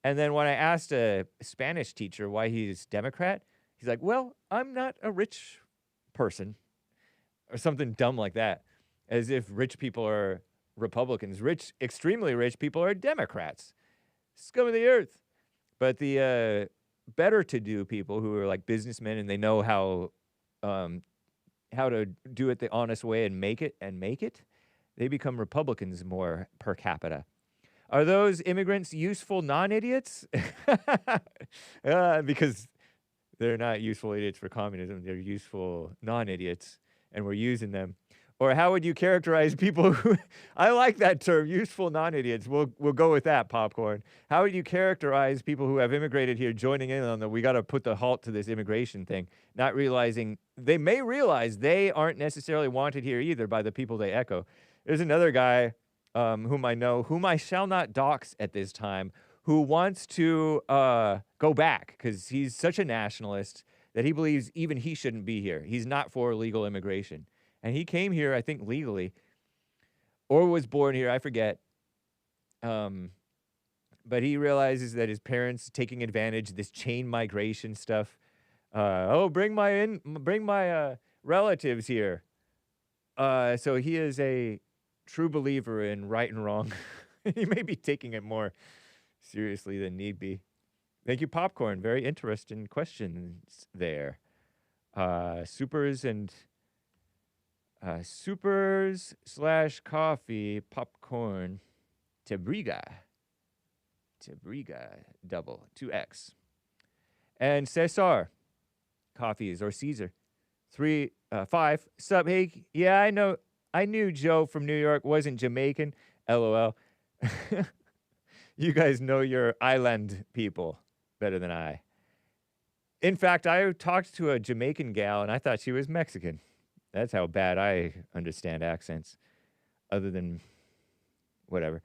And then when I asked a Spanish teacher why he's Democrat, he's like, well, I'm not a rich person, or something dumb like that, as if rich people are Republicans. Rich, extremely rich people are Democrats. Scum of the earth. But the better-to-do people who are like businessmen and they know how to do it the honest way and make it, they become Republicans more per capita. Are those immigrants useful non-idiots? Because they're not useful idiots for communism. They're useful non-idiots, and we're using them. Or how would you characterize people who, I like that term, useful non-idiots. We'll go with that, Popcorn. How would you characterize people who have immigrated here joining in on we got to put the halt to this immigration thing, not realizing, they may realize they aren't necessarily wanted here either by the people they echo. There's another guy whom I know, whom I shall not dox at this time, who wants to go back because he's such a nationalist that he believes even he shouldn't be here. He's not for illegal immigration. And he came here, I think, legally, or was born here, I forget. But he realizes that his parents taking advantage of this chain migration stuff. Bring my relatives here. So he is a true believer in right and wrong. He may be taking it more seriously than need be. Thank you, Popcorn. Very interesting questions there. Supers / coffee, popcorn, Tebriga, double, 2X. And Cesar, coffees, or Cesar, 5, sup, Hake? Yeah, I know, I knew Joe from New York wasn't Jamaican, LOL. You guys know your island people better than I. In fact, I talked to a Jamaican gal, and I thought she was Mexican. That's how bad I understand accents, other than whatever.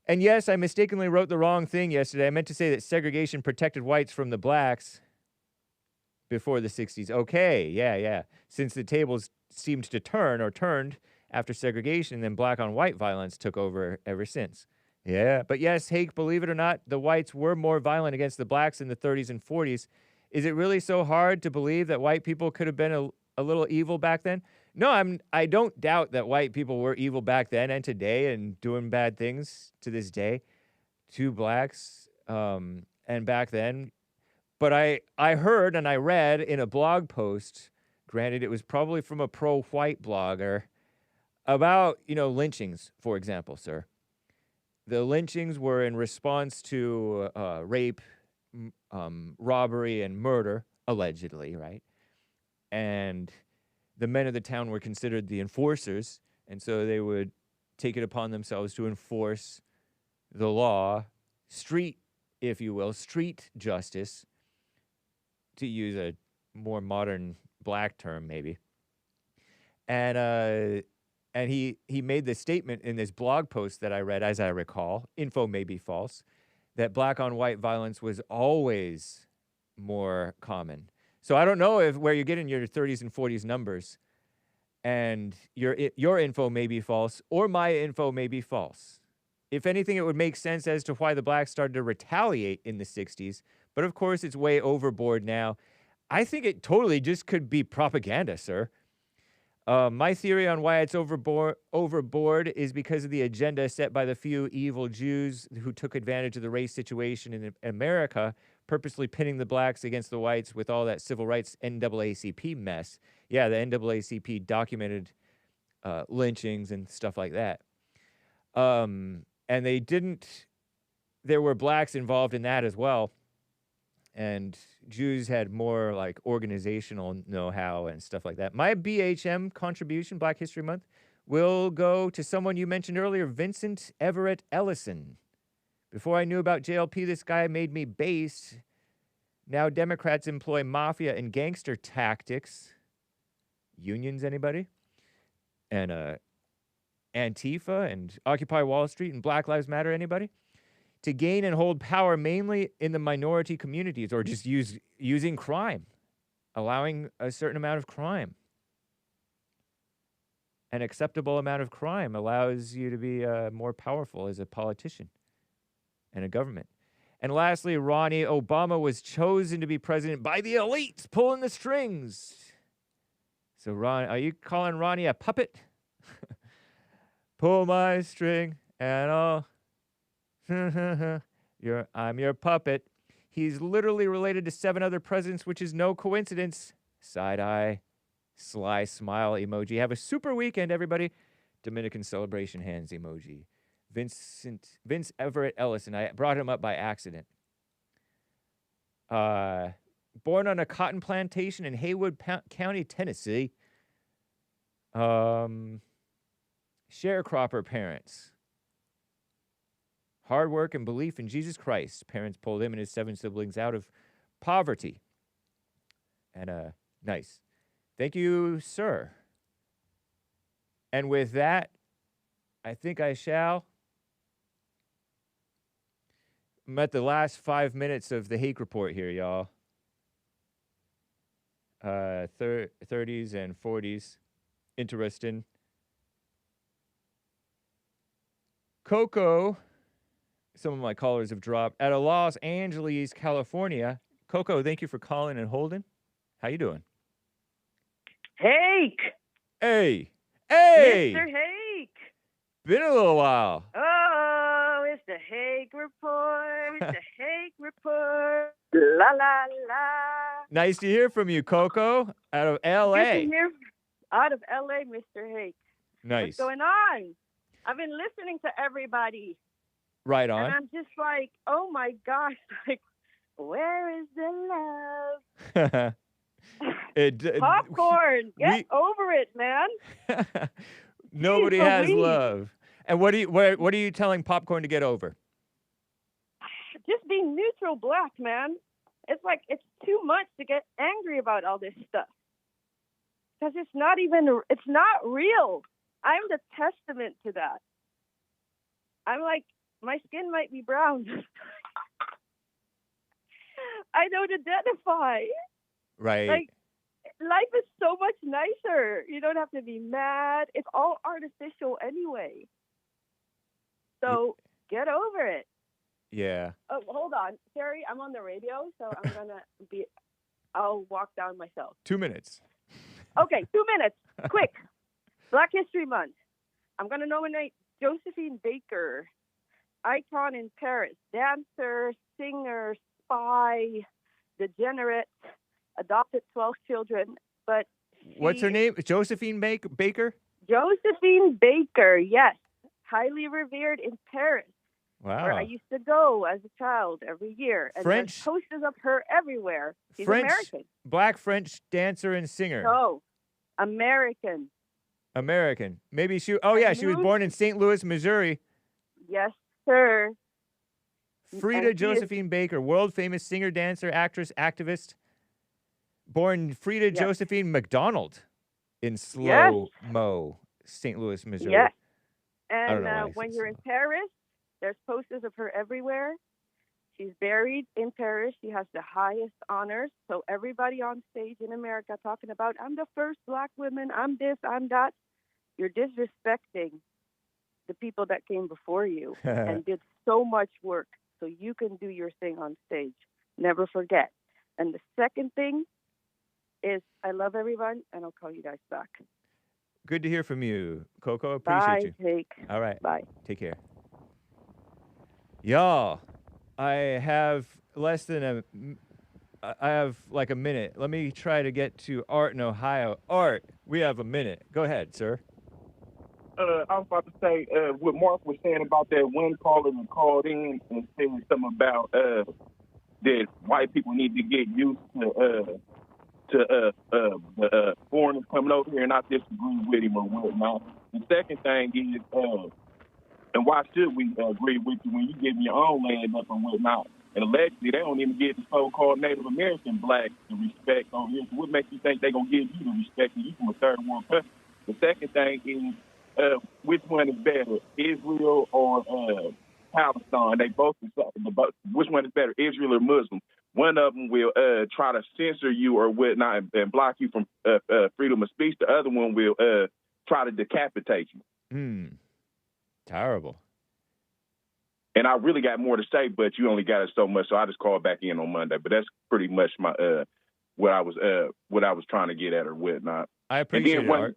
And yes, I mistakenly wrote the wrong thing yesterday. I meant to say that segregation protected whites from the blacks before the 60s. Okay, yeah. Since the tables seemed to turned after segregation, then black on white violence took over ever since. Yeah, but yes, Hake, believe it or not, the whites were more violent against the blacks in the 30s and 40s. Is it really so hard to believe that white people could have been a little evil back then? No, I don't doubt that white people were evil back then and today and doing bad things to this day to blacks and back then. But I heard and I read in a blog post, granted it was probably from a pro-white blogger, about, lynchings, for example, sir. The lynchings were in response to rape, robbery, and murder, allegedly, right? And the men of the town were considered the enforcers, and so they would take it upon themselves to enforce the law, street, if you will, street justice, to use a more modern black term, maybe. And he made the statement in this blog post that I read, as I recall, info may be false, that black on white violence was always more common. So I don't know where you're getting your 30s and 40s numbers, and your info may be false, or my info may be false. If anything, it would make sense as to why the blacks started to retaliate in the 60s, but of course it's way overboard now. I think it totally just could be propaganda, sir. My theory on why it's overboard is because of the agenda set by the few evil Jews who took advantage of the race situation in America, purposely pitting the blacks against the whites with all that civil rights NAACP mess. Yeah, the NAACP documented lynchings and stuff like that. And there were blacks involved in that as well. And Jews had more like organizational know-how and stuff like that. My BHM contribution, Black History Month, will go to someone you mentioned earlier, Vincent Everett Ellison. Before I knew about JLP, this guy made me base. Now Democrats employ mafia and gangster tactics. Unions, anybody? And Antifa and Occupy Wall Street and Black Lives Matter, anybody? To gain and hold power mainly in the minority communities, or just using crime, allowing a certain amount of crime. An acceptable amount of crime allows you to be more powerful as a politician and a government. And lastly, Ronnie, Obama was chosen to be president by the elites pulling the strings. So, Ron, are you calling Ronnie a puppet? Pull my string and I'll... I'm your puppet. He's literally related to 7 other presidents, which is no coincidence. Side eye, sly smile emoji. Have a super weekend, everybody. Dominican celebration hands emoji. Vince Everett Ellison. I brought him up by accident. Born on a cotton plantation in Haywood County, Tennessee. Sharecropper parents. Hard work and belief in Jesus Christ. Parents pulled him and his 7 siblings out of poverty. And nice. Thank you, sir. And with that, I think I shall. I'm at the last 5 minutes of the Hake report here, y'all. 30s and 40s. Interesting. COCO, some of my callers have dropped, out of Los Angeles, California. COCO, thank you for calling and holding. How you doing? Hake! Hey! Hey! Mr. Hake! Been a little while. Oh, it's the Hake report. It's the Hake report. La, la, la. Nice to hear from you, COCO, out of Good L.A. to hear out of L.A., Mr. Hake. Nice. What's going on? I've been listening to everybody. Right on. And I'm just like, oh my gosh, like, where is the love? Popcorn, get over it, man. Nobody Jeez has Louise. love. And what are you telling Popcorn to get over? Just be neutral black, man. It's like, it's too much to get angry about all this stuff. Because it's not real. I'm the testament to that. I'm like, my skin might be brown. I don't identify. Right. Like, life is so much nicer. You don't have to be mad. It's all artificial anyway. So get over it. Yeah. Oh, hold on. Terry, I'm on the radio, so I'll walk down myself. 2 minutes. Okay, 2 minutes. Quick. Black History Month. I'm going to nominate Josephine Baker, icon in Paris, dancer, singer, spy, degenerate, adopted 12 children. But What's her name? Josephine Baker? Josephine Baker, yes. Highly revered in Paris. Wow. Where I used to go as a child every year. And French? there's posters of her everywhere. She's French, American. Black French dancer and singer. No, American. American. Maybe she was born in St. Louis, Missouri. Yes, sir. Frida And she is- Josephine Baker, world famous singer, dancer, actress, activist. Born Frida Yes. Josephine McDonald in Yes. Slow-Mo, St. Louis, Missouri. Yes. I don't And know why I when said you're in Paris, there's posters of her everywhere. She's buried in Paris. She has the highest honors. So everybody on stage in America talking about, I'm the first black woman, I'm this, I'm that. You're disrespecting the people that came before you and did so much work so you can do your thing on stage. Never forget. And the second thing is I love everyone, and I'll call you guys back. Good to hear from you, Coco. Appreciate Bye, you. Hake. All right. Bye. Take care. Y'all, I have I have like a minute. Let me try to get to Art in Ohio. Art, we have a minute. Go ahead, sir. I was about to say what Mark was saying about that one caller that called in and saying something about that white people need to get used to foreigners coming over here, and I disagree with him or whatnot. The second thing is, and why should we agree with you when you give your own land up and whatnot? And allegedly, they don't even give the so-called Native American blacks the respect on here. So what makes you think they're going to give you the respect and you from a third world country? The second thing is, which one is better, Israel or Palestine? They both, which one is better, Israel or Muslim? One of them will try to censor you or whatnot and block you from freedom of speech. The other one will try to decapitate you. Terrible. And I really got more to say, but you only got it so much, so I just called back in on Monday. But that's pretty much my what I was trying to get at or whatnot. I appreciate and then it, Art.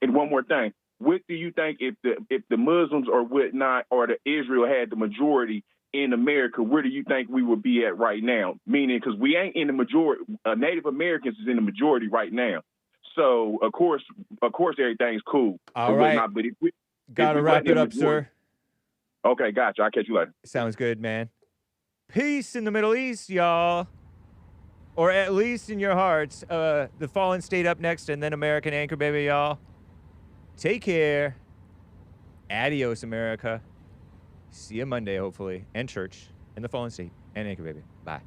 And one more thing. What do you think if the Muslims or whatnot or the Israel had the majority in America, where do you think we would be at right now? Meaning, because we ain't in the majority, Native Americans is in the majority right now. So of course, everything's cool. All right. Whatnot, but Gotta wrap it up, sir. Okay, gotcha. I'll catch you later. Sounds good, man. Peace in the Middle East, y'all. Or at least in your hearts. The Fallen State up next, and then American Anchor Baby, y'all. Take care. Adios, America. See you Monday, hopefully. And church. And the fallen state. And Anchor Baby. Bye.